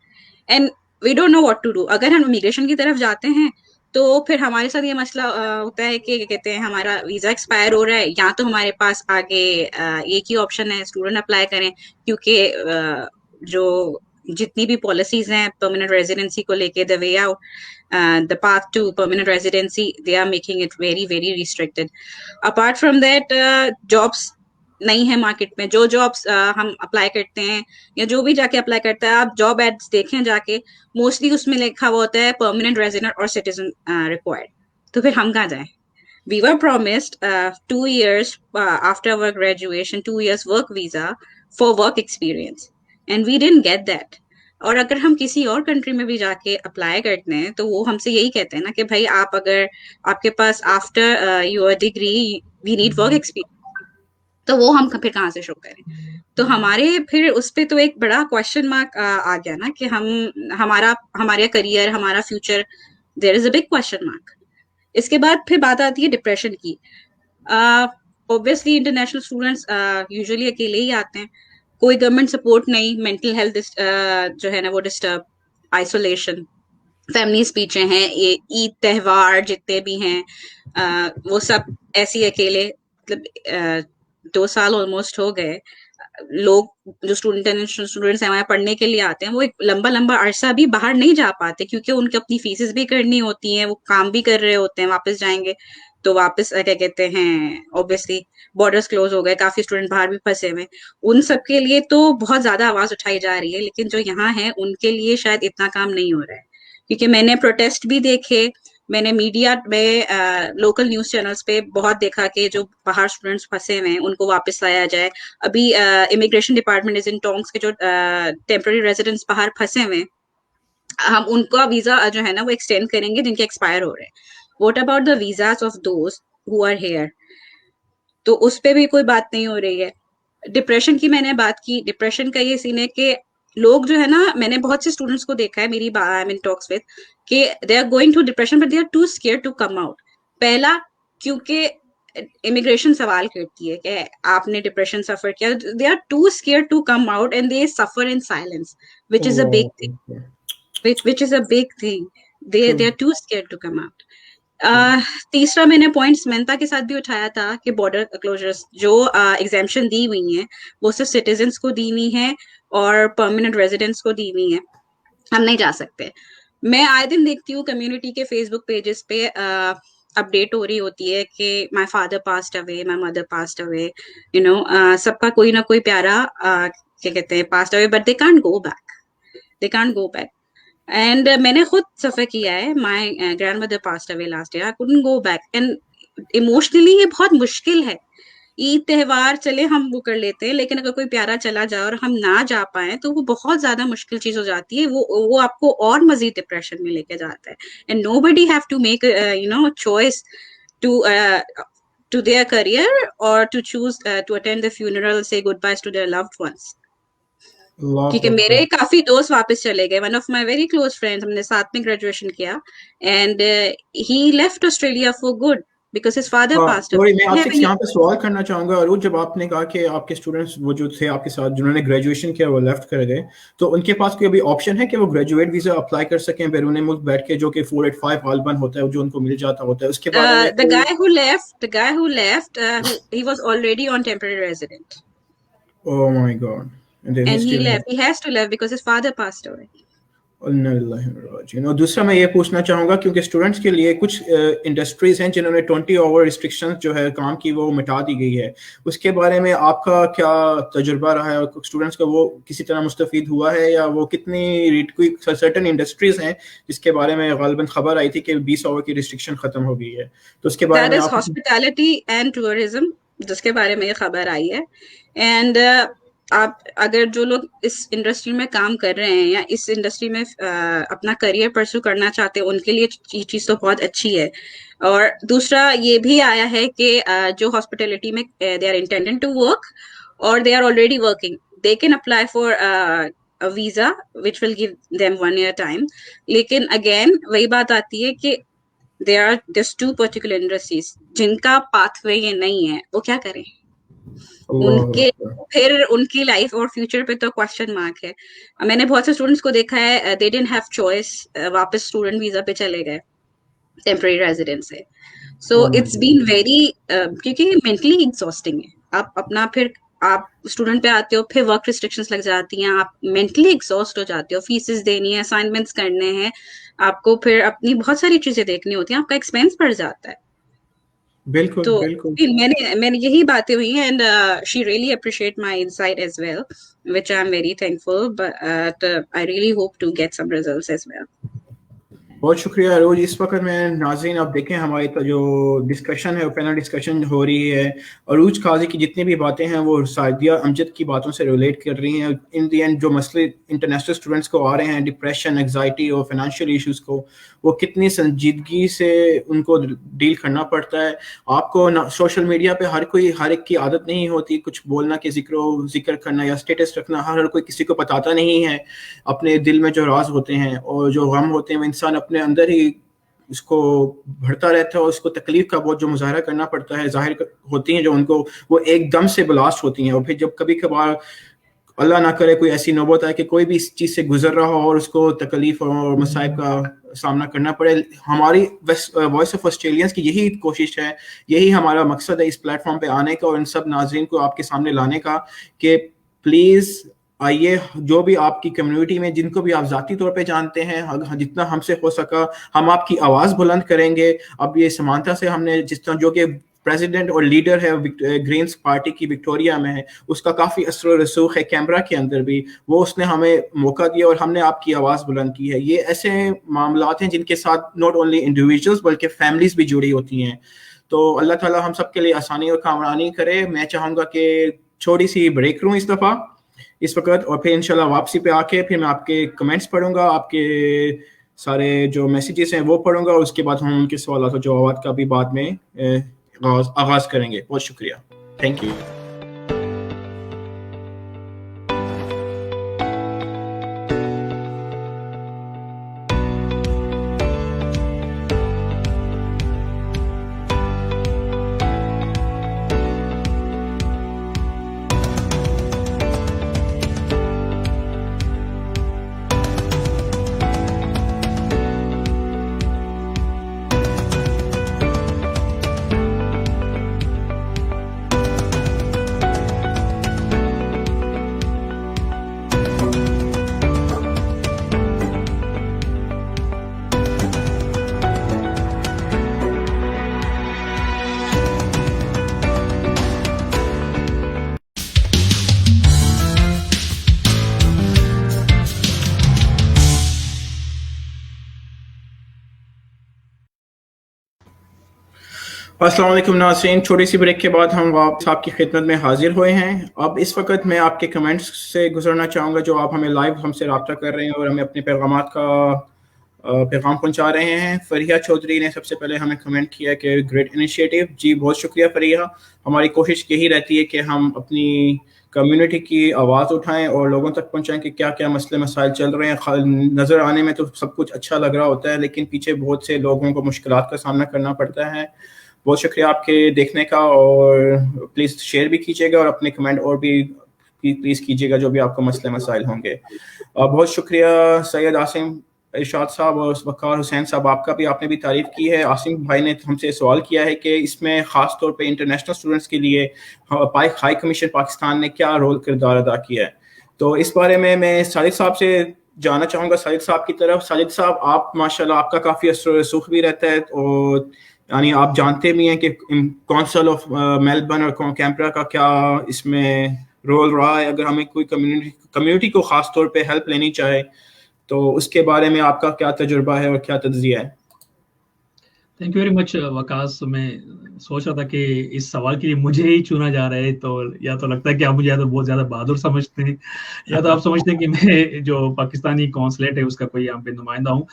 and we don't know what to do. अगर हम इमिग्रेशन की तरफ जाते हैं तो फिर हमारे साथ ये मसला होता है कि कहते हैं हमारा वीजा एक्सपायर हो रहा है, या तो हमारे पास आगे एक ही ऑप्शन है स्टूडेंट अप्लाई करें, क्योंकि जो जितनी भी पॉलिसीज हैं परमानेंट रेजिडेंसी को लेके, the way out, the path to permanent residency, they are making it very very restricted. Apart from that, jobs नहीं है मार्केट में। जो जॉब्स हम अप्लाई करते हैं या जो भी जाके अप्लाई करता है, आप जॉब एड्स देखें जाके, मोस्टली उसमें लिखा हुआ होता है परमानेंट रेजिडेंट और सिटीजन रिक्वायर्ड। तो फिर हम कहाँ जाएं? We were promised 2 years after our graduation, 2 years work visa for work experience, and we didn't get that. और अगर हम किसी और कंट्री में भी जाके अप्लाई करते हैं तो वो हमसे यही कहते हैं ना कि भाई आप अगर आपके पास after your degree we need work experience, तो वो हम फिर कहाँ से शो करें? तो हमारे फिर उस पे तो एक बड़ा क्वेश्चन मार्क आ गया ना कि हमारा करियर, हमारा future, there is a big question mark. इसके बाद फिर बात आती है डिप्रेशन की। ऑब्वियसली इंटरनेशनल स्टूडेंट्स यूजुअली अकेले ही आते हैं, कोई गवर्नमेंट सपोर्ट नहीं, मेंटल हेल्थ जो है ना वो डिस्टर्ब, आइसोलेशन, फैमिलीज पीछे हैं, ये ईद त्योहार जितने भी हैं वो सब ऐसे अकेले, मतलब 2 साल ऑलमोस्ट हो गए। लोग जो इंटरनेशनल स्टूडेंट्स हैं वहाँ पढ़ने के लिए आते हैं, वो एक लंबा लंबा अरसा भी बाहर नहीं जा पाते, क्योंकि उनकी अपनी फीसेस भी करनी होती हैं, वो काम भी कर रहे होते हैं। वापस जाएंगे तो वापस क्या कहते हैं, ऑब्वियसली बॉर्डर्स क्लोज हो गए, काफी स्टूडेंट बाहर भी फंसे हुए। उन सब के लिए तो बहुत ज्यादा आवाज उठाई जा रही है, लेकिन जो यहाँ है उनके लिए शायद इतना काम नहीं हो रहा है। क्योंकि मैंने प्रोटेस्ट भी देखे, मैंने मीडिया में लोकल न्यूज चैनल्स पे बहुत देखा कि जो बाहर स्टूडेंट्स फंसे हुए हैं उनको वापस लाया जाए। अभी immigration department is in talks के जो टेम्पररी रेजिडेंट्स बाहर फंसे हुए हैं, हम उनका वीजा जो है ना वो एक्सटेंड करेंगे जिनके एक्सपायर हो रहे हैं। What about the visas of those who are here? तो उस पे भी कोई बात नहीं हो रही है। डिप्रेशन की मैंने बात की, डिप्रेशन का ये सीन है कि लोग जो है ना, मैंने बहुत से स्टूडेंट्स को देखा है, मेरी I am in talks with, कि they are going to depression but they are too scared to come out. पहला, क्योंकि इमिग्रेशन सवाल करती है कि आपने डिप्रेशन सफर किया, they are too scared to come out and they suffer in silence, which is a big thing, which is a big thing. They are too scared to come out. तीसरा मैंने point Samantha के साथ भी उठाया था कि border closures जो exemption दी हुई हैं वो सिर्फ सिटीजन्स को दी हुई है और परमानेंट रेजिडेंट्स को दी हुई है, हम नहीं जा सकते। मैं आए दिन देखती हूँ कम्युनिटी के फेसबुक पेजेस पे अपडेट हो रही होती है कि my father passed away, my mother passed away, you know, सबका कोई ना कोई प्यारा क्या कहते हैं passed away, but they can't go back. And मैंने खुद सफर किया है, my grandmother passed away last year, I couldn't go back and emotionally ये बहुत मुश्किल है। ईद त्योहार चले हम वो कर लेते हैं, लेकिन अगर कोई प्यारा चला जाए और हम ना जा पाए तो वो बहुत ज्यादा मुश्किल चीज हो जाती है, वो आपको और मजीद डिप्रेशन में लेके जाता है। And nobody have to make you no choice to their career or to choose to attend the funeral, say goodbyes to their loved ones. क्योंकि मेरे काफी दोस्त वापस चले गए। One of my very close friends, हमने साथ में ग्रेजुएशन किया and he left Australia for good because his father passed away. मैं आपसे यहाँ पे सवाल करना चाहूंगा अरुण, जब आपने कहा कि आपके स्टूडेंट्स वो जो थे आपके साथ जिन्होंने ग्रेजुएशन किया वो लेफ्ट कर गए, तो उनके पास कोई अभी ऑप्शन है कि वो ग्रेजुएट वीजा अप्लाई कर सकें बैरून मुल्क बैठ के, जो कि 485 आलबन होता है जो उनको मिल जाता होता है? उसके बारे में the guy who left he was already on temporary resident. Oh my god. And he left. He has to leave because his father passed away. दूसरा मैं ये पूछना चाहूंगा क्योंकि स्टूडेंट्स के लिए कुछ इंडस्ट्रीज हैं जिन्होंने 20 आवर रिस्ट्रिक्शंस जो है काम की वो मिटा दी गई है, उसके बारे में आपका क्या तजुर्बा रहा है? स्टूडेंट्स का वो किसी तरह मुस्तफीद हुआ है या वो कितनी कोई सर्टेन इंडस्ट्रीज हैं जिसके बारे में गालिबन खबर आई थी कि 20 आवर की रिस्ट्रिक्शन खत्म हो गई है, तो उसके बारे में हॉस्पिटैलिटी एंड टूरिज्म जिसके बारे में ये खबर आई है। एंड आप अगर जो लोग इस इंडस्ट्री में काम कर रहे हैं या इस इंडस्ट्री में अपना करियर परस्यू करना चाहते हैं उनके लिए ये चीज तो बहुत अच्छी है। और दूसरा ये भी आया है कि जो हॉस्पिटैलिटी में they are intended to work और they are already working, they can apply for a visa which will give them 1 year time. लेकिन अगेन वही बात आती है कि there's two particular industries जिनका pathway ये नहीं है, वो क्या करें? उनके फिर उनकी लाइफ और फ्यूचर पे तो क्वेश्चन मार्क है। मैंने बहुत से स्टूडेंट्स को देखा है, दे डिडंट हैव चॉइस, वापस स्टूडेंट वीजा पे चले गए टेम्पररी रेजिडेंस से। सो इट्स बीन वेरी, क्योंकि मेंटली एग्जॉस्टिंग है। आप अपना फिर आप स्टूडेंट पे आते हो, फिर वर्क रिस्ट्रिक्शंस लग जाती हैं, आप मेंटली एग्जॉस्ट हो जाते हो, फीसेस देनी है, असाइनमेंट्स करने हैं, आपको फिर अपनी बहुत सारी चीजें देखनी होती हैं, आपका एक्सपेंस बढ़ जाता है। बिल्कुल तो बिल्कुल मैंने यही बातें हुई हैं, and she really appreciate my insight as well, which I am very thankful, but I really hope to get some results as well. बहुत शुक्रिया अरूज। इस वक्त मैं नाज़रीन आप देखें हमारी तो जो डिस्कशन है, पैनल डिस्कशन हो रही है, अरूज काजी की जितनी भी बातें हैं वो सादिया अमजद की बातों से रिलेट कर रही हैं। इन दी एंड जो मसले इंटरनेशनल स्टूडेंट्स को आ रहे हैं, डिप्रेशन, एंग्जाइटी और फाइनेंशियल इश्यूज़ को, वो कितनी संजीदगी से उनको डील करना पड़ता है। आपको सोशल मीडिया पे हर एक की आदत नहीं होती कुछ बोलना के जिक्र करना या स्टेटस रखना। हर कोई किसी को बताता नहीं है अपने दिल में जो राज होते हैं और जो गम होते हैं, वो इंसान अपने अंदर ही उसको भरता रहता है और उसको तकलीफ का बहुत जो मुजाहरा करना पड़ता है, जाहिर होती हैं जो उनको वो एकदम से ब्लास्ट होती हैं। और फिर जब कभी कभार अल्लाह ना करे कोई ऐसी नौबत आए कि कोई भी इस चीज़ से गुजर रहा हो और उसको तकलीफ और मसाइब का सामना करना पड़े, हमारी वॉइस ऑफ ऑस्ट्रेलियंस की यही कोशिश है, यही हमारा मकसद है इस प्लेटफॉर्म पे आने का और इन सब नाज़रीन को आपके सामने लाने का कि प्लीज़ आइए, जो भी आपकी कम्युनिटी में जिनको भी आप ज़ाती तौर पे जानते हैं, जितना हमसे हो सका हम आपकी आवाज़ बुलंद करेंगे। अब ये समानता से हमने जिस तरह जो कि प्रेसिडेंट और लीडर है ग्रीन्स पार्टी की विक्टोरिया में है, उसका काफ़ी असर और रसूख है कैमरा के अंदर भी, वो उसने हमें मौका दिया और हमने आपकी आवाज़ बुलंद की है। ये ऐसे मामलात हैं जिनके साथ नॉट ओनली इंडिविजुअल्स बल्कि फैमिलीज भी जुड़ी होती हैं। तो अल्लाह ताला हम सब के लिए आसानी और कामरानी करे। मैं चाहूँगा कि छोटी सी ब्रेक लूँ इस दफ़ा इस वक्त, और फिर इंशाल्लाह वापसी पे आके फिर मैं आपके कमेंट्स पढ़ूंगा, आपके सारे जो मैसेजेस हैं वो पढ़ूंगा और उसके बाद हम उनके सवाल और जवाब का भी बाद में आगाज करेंगे। बहुत शुक्रिया, थैंक यू। अस्सलाम वालेकुम नाज़रीन, छोटी सी ब्रेक के बाद हम वापस आपकी खिदमत में हाजिर हुए हैं। अब इस वक्त मैं आपके कमेंट्स से गुजरना चाहूँगा जो आप हमें लाइव हमसे रब्ता कर रहे हैं और हमें अपने पैगामात का पैगाम पहुँचा रहे हैं। फरिया चौधरी ने सबसे पहले हमें कमेंट किया कि ग्रेट इनिशिएटिव। जी बहुत शुक्रिया फरिया। हमारी कोशिश यही रहती है कि हम अपनी कम्युनिटी की आवाज़ उठाएं और लोगों तक पहुंचाएं कि क्या क्या मसले मसाइल चल रहे हैं। नज़र आने में तो सब कुछ अच्छा लग रहा होता है, लेकिन पीछे बहुत से लोगों को मुश्किलात का सामना करना पड़ता है। बहुत शुक्रिया आपके देखने का, और प्लीज़ शेयर भी कीजिएगा और अपने कमेंट और भी प्लीज़ कीजिएगा जो भी आपको मसले मसाइल होंगे। बहुत शुक्रिया सैयद आसिम इरशाद साहब और वकार हुसैन साहब, आपका भी आपने भी तारीफ की है। आसिम भाई ने हमसे सवाल किया है कि इसमें ख़ास तौर पे इंटरनेशनल स्टूडेंट्स के लिए हाई कमीशन पाकिस्तान ने क्या रोल किरदार अदा किया है। तो इस बारे में मैं साजिद साहब से जानना चाहूँगा, साजिद साहब की तरफ। साजिद साहब, आप माशाल्लाह आपका काफ़ी असर रसूख भी रहता है और यानी आप जानते भी हैं कि काउंसिल ऑफ मेलबर्न और कैम्परा का क्या इसमें रोल रहा है। अगर हमें कोई कम्युनिटी को ख़ास तौर पे हेल्प लेनी चाहे तो उसके बारे में आपका क्या तजुर्बा है और क्या तज्ज़िया है? Thank you very much Waqas. मैं सोच रहा था कि इस सवाल के लिए मुझे ही चुना जा रहा है, तो या तो लगता है कि आप मुझे या तो बहुत ज़्यादा बहादुर समझते हैं या तो आप समझते हैं कि मैं जो पाकिस्तानी कौंसलेट है उसका कोई यहाँ पे नुमाइंदा हूँ।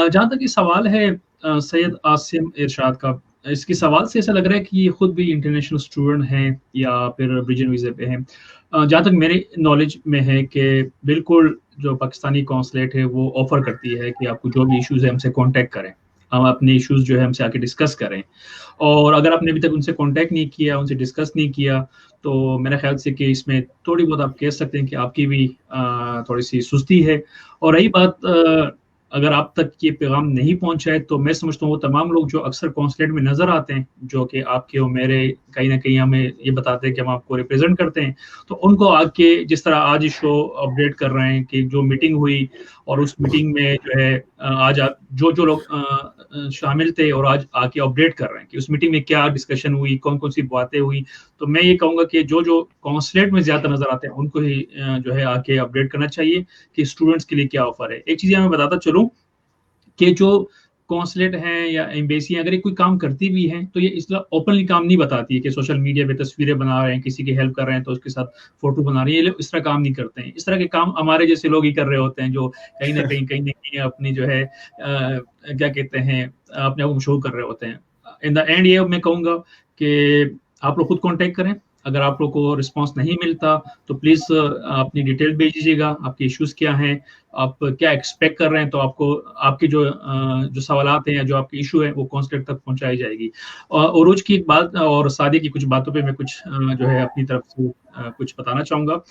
जहाँ तक ये सवाल है सैयद आसिम इरशाद का, इसके सवाल से ऐसा लग रहा है कि ये खुद भी इंटरनेशनल स्टूडेंट हैं या फिर ब्रिजन वीज़े पे हैं। जहाँ तक मेरे नॉलेज में है कि बिल्कुल जो पाकिस्तानी कौंसलेट है वो ऑफर करती है कि आपको जो भी इश्यूज़ है हमसे कॉन्टेक्ट करें। हम अपने इश्यूज जो है हमसे आके डिस्कस करें। और अगर आपने अभी तक उनसे कांटेक्ट नहीं किया, उनसे डिस्कस नहीं किया, तो मेरा ख्याल से कि इसमें थोड़ी बहुत आप कह सकते हैं कि आपकी भी थोड़ी सी सुस्ती है। और रही बात अगर आप तक ये पैगाम नहीं पहुंचा है, तो मैं समझता हूँ वो तमाम लोग जो अक्सर कॉन्सुलेट में नजर आते हैं, जो कि आपके और मेरे कहीं ना कहीं हमें ये बताते हैं कि हम आपको रिप्रेजेंट करते हैं, तो उनको आके जिस तरह आज शो अपडेट कर रहे हैं कि जो मीटिंग हुई और उस मीटिंग में जो है आज जो लोग शामिल थे और आज आके अपडेट कर रहे हैं कि उस मीटिंग में क्या डिस्कशन हुई, कौन कौन सी बातें हुई। तो मैं ये कहूँगा कि जो कॉन्सुलेट में ज्यादा नजर आते हैं उनको ही जो है आके अपडेट करना चाहिए कि स्टूडेंट्स के लिए क्या ऑफर है। एक चीज मैं बताता चलूँ कि जो कॉन्सुलेट हैं या एम्बेसी अगर ये कोई काम करती भी हैं, तो ये इसलिए ओपनली काम नहीं बताती है कि सोशल मीडिया पे तस्वीरें बना रहे हैं, किसी की हेल्प कर रहे हैं तो उसके साथ फोटो बना रहे हैं। ये लोग इस तरह काम नहीं करते हैं। इस तरह के काम हमारे जैसे लोग ही कर रहे होते हैं, जो कहीं ना कहीं अपनी जो है क्या कहते हैं अपने आप को मशहूर कर रहे होते हैं। इन द एंड ये मैं कहूँगा कि आप लोग खुद कॉन्टेक्ट करें। अगर आप लोग को रिस्पांस नहीं मिलता तो प्लीज अपनी डिटेल भेज दीजिएगा, आपके इश्यूज क्या हैं, आप क्या एक्सपेक्ट कर रहे हैं, तो आपको आपके जो सवालात हैं या जो आपके इशू है वो कॉन्सुलेट तक पहुंचाई जाएगी। और उरूज की एक बात और सादी की कुछ बातों पे मैं कुछ जो है अपनी तरफ से कुछ बताना चाहूँगा।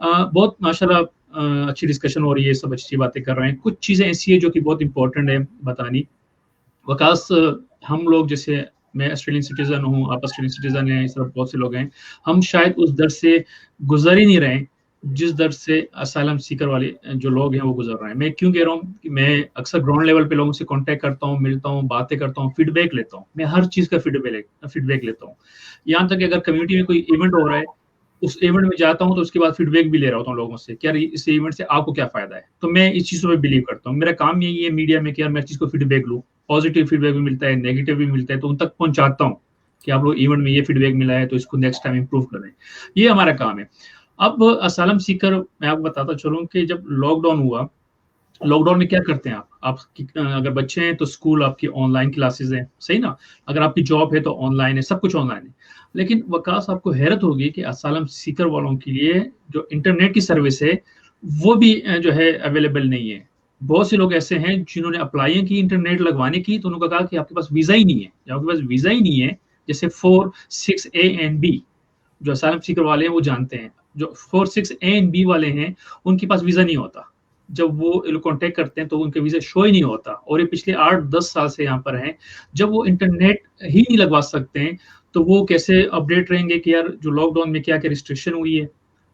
बहुत माशाल्लाह अच्छी डिस्कशन हो रही है, सब अच्छी बातें कर रहे हैं। कुछ चीज़ें ऐसी है जो कि बहुत इंपॉर्टेंट है बतानी। वकास हम लोग जैसे मैं ऑस्ट्रेलियन सिटीजन हूँ, आप ऑस्ट्रेलियन सिटीजन हैं, इस तरह बहुत से लोग हैं, हम शायद उस दर से गुजर ही नहीं रहे जिस दर से असाइलम सीकर वाले जो लोग हैं वो गुजर रहे हैं। मैं क्यों कह रहा हूँ कि मैं अक्सर ग्राउंड लेवल पे लोगों से कांटेक्ट करता हूँ, मिलता हूँ, बातें करता हूँ, फीडबैक लेता हूँ। मैं हर चीज़ का फीडबैक लेता हूँ। यहाँ तक कि अगर कम्युनिटी में कोई इवेंट हो रहा है, उस इवेंट में जाता हूँ तो उसके बाद फीडबैक भी ले रहा होता हूँ लोगों से कि यार इस इवेंट से आपको क्या फायदा है। तो मैं इस चीज़ों पे बिलीव करता हूँ। मेरा काम यही है मीडिया में कि यार मैं चीज़ को फीडबैक लूँ। पॉजिटिव फीडबैक भी मिलता है, नेगेटिव भी मिलता है, तो उन तक पहुंचाता हूँ कि आप लोग इवेंट में ये फीडबैक मिला है तो इसको नेक्स्ट टाइम इंप्रूव करें। ये हमारा काम है। अब असाइलम सीकर मैं आपको बताता चलूँ कि जब लॉकडाउन हुआ, लॉकडाउन में क्या करते हैं आप अगर बच्चे हैं तो स्कूल आपकी ऑनलाइन क्लासेस हैं, सही ना। अगर आपकी जॉब है तो ऑनलाइन है, सब कुछ ऑनलाइन है। लेकिन वकास आपको हैरत होगी कि असाइलम सीकर वालों के लिए जो इंटरनेट की सर्विस है वो भी जो है अवेलेबल नहीं है। बहुत से लोग ऐसे हैं जिन्होंने अप्लाई की इंटरनेट लगवाने की, तो उन्होंने कहा कि आपके पास वीजा ही नहीं है। जब आपके पास वीजा ही नहीं है, जैसे 4-6A एंड B जो असाइलम सीकर वाले हैं वो जानते हैं, जो 4-6A एंड B वाले हैं उनके पास वीजा नहीं होता। जब वो कांटेक्ट करते हैं तो उनके वीजा शो ही नहीं होता, और ये पिछले 8-10 साल से यहाँ पर हैं। जब वो इंटरनेट ही नहीं लगवा सकते हैं तो वो कैसे अपडेट रहेंगे कि यार जो लॉकडाउन में क्या क्या रिस्ट्रिक्शन हुई है,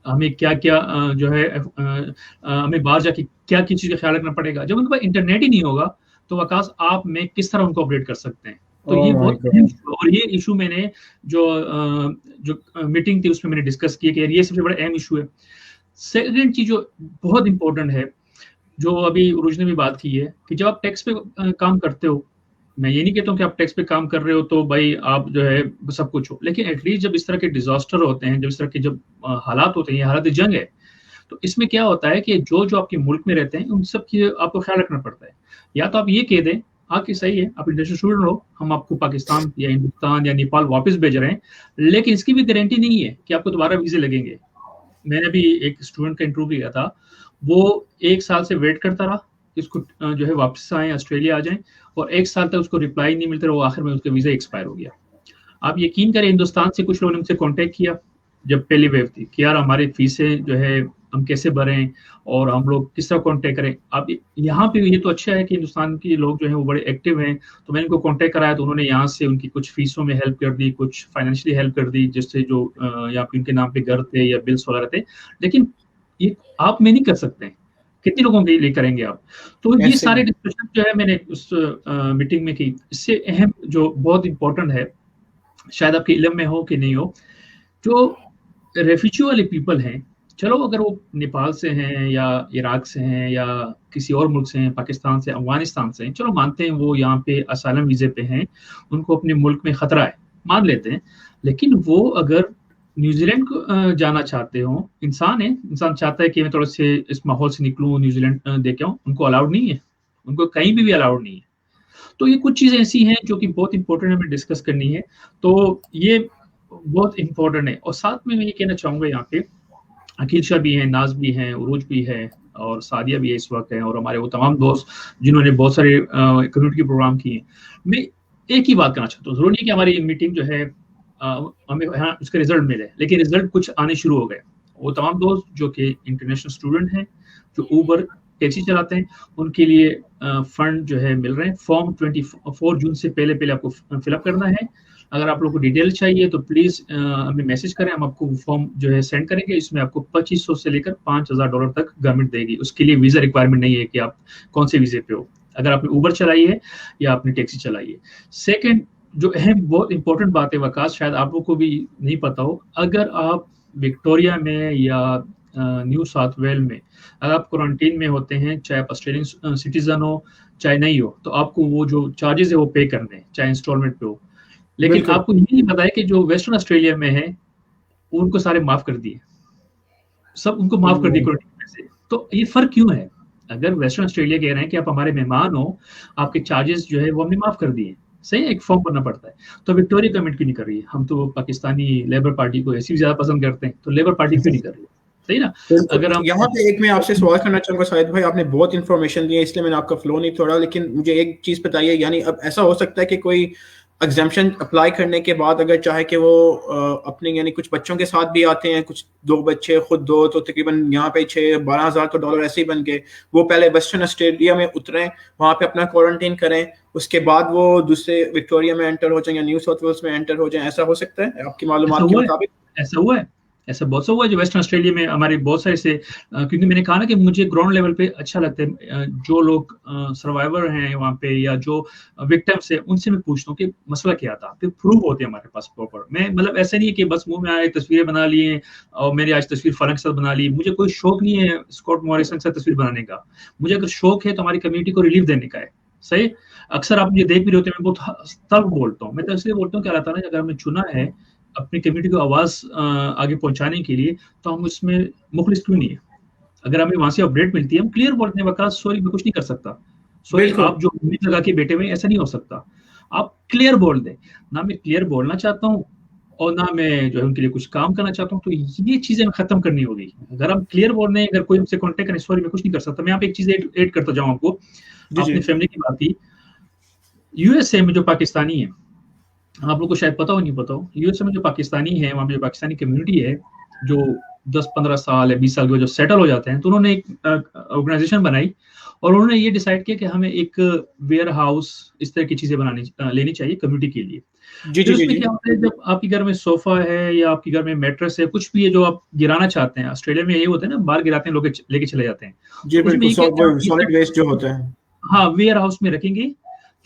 हमें क्या क्या जो है हमें बाहर जाके क्या क्या चीज़ का ख्याल रखना पड़ेगा। जब उनके पास इंटरनेट ही नहीं होगा तो वकास आप में किस तरह उनको अपडेट कर सकते हैं। तो ये बहुत, और ये इशू मैंने जो मीटिंग थी उसमें मैंने डिस्कस किया कि ये सबसे बड़ा अहम इशू है। सेकंड चीज जो बहुत इंपॉर्टेंट है, जो अभी उरूज ने भी बात की है, कि जब आप टैक्स पे काम करते हो, मैं ये नहीं कहता हूँ कि आप टैक्स पे काम कर रहे हो तो भाई आप जो है सब कुछ हो, लेकिन एटलीस्ट जब इस तरह के डिजास्टर होते हैं, जब इस तरह के जब हालात होते हैं, हालात जंग है, तो इसमें क्या होता है कि जो आपके मुल्क में रहते हैं उन सब की आपको ख्याल रखना पड़ता है। या तो आप ये कह दें कि सही है आप इंटरनेशनल स्टूडेंट हो, हम आपको पाकिस्तान या हिंदुस्तान या नेपाल वापस भेज रहे हैं, लेकिन इसकी भी गारंटी नहीं है कि आपको दोबारा वीजे लगेंगे। मैंने भी एक स्टूडेंट का इंटरव्यू किया था, वो 1 साल से वेट करता रहा कि उसको जो है वापस आए, ऑस्ट्रेलिया आ जाए, और 1 साल तक उसको रिप्लाई नहीं मिलता, वो आखिर में उसका वीजा एक्सपायर हो गया। आप यकीन करें, हिंदुस्तान से कुछ लोगों ने मुझसे कॉन्टेक्ट किया जब पहली वेव थी कि यार हमारी फीसें जो है हम कैसे भरें और हम लोग किस तरह कॉन्टेक्ट करें। अब यहाँ पे ये तो अच्छा है कि हिंदुस्तान के लोग जो है वो बड़े एक्टिव हैं, तो मैंने उनको कॉन्टेक्ट कराया तो उन्होंने यहाँ से उनकी कुछ फीसों में हेल्प कर दी, कुछ फाइनेंशियली हेल्प कर दी, जिससे जो यहाँ पे उनके नाम पे घर थे या बिल्स वगैरह थे। लेकिन ये आप में नहीं कर सकते, कितने लोगों के लिए करेंगे आप। तो ये सारे डिस्कशन जो है मैंने उस मीटिंग में की। इससे अहम जो बहुत इंपॉर्टेंट है, शायद आपके इल्म में हो कि नहीं हो, जो रेफ्यूजी वाले पीपल हैं, चलो अगर वो नेपाल से हैं या इराक से हैं या किसी और मुल्क से हैं, पाकिस्तान से, अफगानिस्तान से हैं, चलो मानते हैं वो यहाँ पे असाइलम वीजे पे हैं, उनको अपने मुल्क में खतरा है, मान लेते हैं। लेकिन वो अगर न्यूजीलैंड को जाना चाहते हो, इंसान चाहता है कि मैं थोड़ा से इस माहौल से निकलूं, न्यूजीलैंड देख आऊं, उनको अलाउड नहीं है, उनको कहीं भी अलाउड नहीं है। तो ये कुछ चीजें ऐसी हैं जो कि बहुत इंपॉर्टेंट हमें डिस्कस करनी है। तो ये बहुत इंपॉर्टेंट है। और साथ में मैं ये कहना चाहूंगा, यहाँ पे अकील शाह भी हैं, नाज भी हैं, उरूज भी है, और सादिया भी इस वक्त हैं, और हमारे वो तमाम दोस्त जिन्होंने बहुत सारे कम्युनिटी प्रोग्राम किए। मैं एक ही बात करना चाहता हूँ, जरूरी नहीं कि हमारी मीटिंग जो है हमें यहाँ उसके रिजल्ट मिले, लेकिन रिजल्ट कुछ आने शुरू हो गए। वो तमाम दोस्त जो कि इंटरनेशनल स्टूडेंट हैं, जो ऊबर टैक्सी चलाते हैं, उनके लिए फंड जो है मिल रहे हैं। फॉर्म 24 जून से पहले आपको फिलअप करना है। अगर आप लोग को डिटेल चाहिए तो प्लीज हमें मैसेज करें, हम आपको फॉर्म जो है सेंड करेंगे। इसमें आपको 2500 से लेकर $5000 तक गवर्नमेंट देगी। उसके लिए वीजा रिक्वायरमेंट नहीं है कि आप कौन से वीजे पे हो, अगर आपने ऊबर चलाई है या आपने टैक्सी चलाई है। सेकेंड जो अहम बहुत इंपॉर्टेंट बात है वकास, शायद आप लोग को भी नहीं पता हो, अगर आप विक्टोरिया में या न्यू साउथ वेल में अगर आप क्वारंटीन में होते हैं, चाहे आप ऑस्ट्रेलियन सिटीजन हो चाहे नहीं हो, तो आपको वो जो चार्जेस है वो पे करने हैं, चाहे इंस्टॉलमेंट पे हो। लेकिन आपको ये नहीं पता है कि जो वेस्टर्न ऑस्ट्रेलिया में है उनको सारे माफ कर दिए, सब उनको माफ कर दिए क्वारंटीन में से। तो ये फर्क क्यों है? अगर वेस्टर्न ऑस्ट्रेलिया कह रहे हैं कि आप हमारे मेहमान हो, आपके चार्जेस जो है वो हमने माफ कर दिए, सही है, एक फॉर्म भरना पड़ता है। तो विक्टोरिया गवर्नमेंट क्यों नहीं कर रही है? हम तो पाकिस्तानी लेबर पार्टी को ऐसी भी ज्यादा पसंद करते हैं, तो लेबर पार्टी क्यों नहीं कर रही है? सही ना? अगर हम यहाँ पे एक मैं आपसे सवाल करना चाहूंगा शाहिद भाई, आपने बहुत इन्फॉर्मेशन दी है इसलिए मैंने आपका फ्लो नहीं तोड़ा, लेकिन मुझे एक चीज बताइए, यानी अब ऐसा हो सकता है कि कोई एग्जाम्पशन अप्लाई करने के बाद अगर चाहे कि वो अपने यानी कुछ बच्चों के साथ भी आते हैं, कुछ 2 बच्चे खुद 2, तो तकरीबन यहाँ पे 6-12 हज़ार $12 ऐसे ही बन गए, वो पहले वेस्टर्न ऑस्ट्रेलिया में उतरें, वहाँ पे अपना क्वारंटीन करें, उसके बाद वो दूसरे विक्टोरिया में एंटर हो जाए या न्यू साउथ वेल्स में एंटर हो जाए, ऐसा हो सकता है आपकी मालूमात के मुताबिक? ऐसा हुआ है, ऐसा बहुत सा हुआ है जो वेस्टर्न ऑस्ट्रेलिया में हमारे बहुत सारे से, क्योंकि मैंने कहा ना कि मुझे ग्राउंड लेवल पे अच्छा लगता है, जो लोग सर्वाइवर हैं वहाँ पे या जो विक्टिम्स है उनसे मैं पूछता हूँ कि मसला क्या था, फिर प्रूफ होते हैं हमारे पास प्रॉपर। मैं मतलब ऐसा नहीं है कि बस मुंह में आए तस्वीरें बना लिए और मेरी आज तस्वीर फलन के साथ बना ली। मुझे कोई शौक नहीं है स्कॉट मॉरिसन के साथ तस्वीर बनाने का, मुझे अगर शौक है तो हमारी कम्युनिटी को रिलीफ देने का है। सही, अक्सर आप मुझे देख भी रहे होते हैं, मैं बहुत तब बोलता हूँ, मैं तो इसलिए बोलता हूँ कि अल्लाह ताला ने अगर हमें चुना है अपनी कम्युनिटी को आवाज आगे पहुंचाने के लिए, तो हम इसमें मुखलिस क्यों नहीं है? अगर हमें वहां से अपडेट मिलती है, हम क्लियर बोलते हैं वकास सॉरी मैं कुछ नहीं कर सकता, सॉरी आप जो उम्मीद लगा के बैठे हुए ऐसा नहीं हो सकता, आप क्लियर बोल दें। ना मैं क्लियर बोलना चाहता हूँ और ना मैं जो है उनके लिए कुछ काम करना चाहता हूँ, तो ये चीजें खत्म करनी होगी। अगर हम क्लियर बोल रहे हैं, अगर कोई हमसे कॉन्टेक्ट करें सॉरी मैं कुछ नहीं कर सकता। मैं यहाँ पे एक चीज ऐड करता जाऊँ आपको, अपनी फैमिली की बात की। यूएसए में जो पाकिस्तानी है, आप लोग को शायद पता हो नहीं पता हो, यूएसए में जो पाकिस्तानी है, वहाँ पे जो पाकिस्तानी कम्युनिटी है जो 10-15 साल या 20 साल के जो सेटल हो जाते हैं, तो उन्होंने एक ऑर्गेनाइजेशन बनाई और उन्होंने ये डिसाइड किया कि हमें एक वेयर हाउस इस तरह की चीजें लेनी चाहिए कम्युनिटी के लिए। उसमें क्या होता है, जब आपके घर में सोफा है या आपके घर में मैट्रेस है, कुछ भी है जो आप गिराना चाहते हैं, ऑस्ट्रेलिया में ये होता है ना, बाहर गिराते हैं लोग लेके चले जाते हैं, सॉलिड वेस्ट जो होता है, हाँ वेयर हाउस में रखेंगे।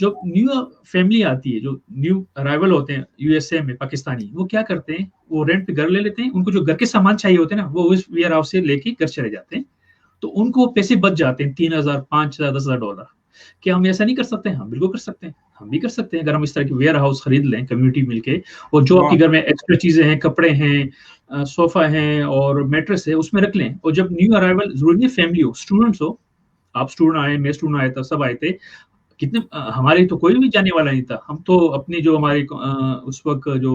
जो न्यू फैमिली आती है, जो न्यू अराइवल होते हैं यूएसए में पाकिस्तानी, वो क्या करते हैं, वो रेंट पे घर ले लेते हैं, उनको जो घर के सामान चाहिए होते हैं ना, वो उस वेयर हाउस से लेके घर चले जाते हैं, तो उनको पैसे बच जाते हैं $3000, $5000, $10,000। क्या हम ऐसा नहीं कर सकते हैं? हम बिल्कुल कर सकते हैं, हम भी कर सकते हैं। अगर हम इस तरह की वेयर हाउस खरीद लें कम्युनिटी मिलके, और जो आपके घर में एक्स्ट्रा चीजें हैं, कपड़े हैं, सोफा है और मैट्रेस है, उसमें रख लें। और जब न्यू अराइवल, जरूरी नहीं फैमिली हो, स्टूडेंट्स हो, आप स्टूडेंट आए, मैं स्टूडेंट आया था, सब आए थे, कितने हमारे तो कोई भी जाने वाला नहीं था, हम तो अपनी जो हमारे उस वक्त जो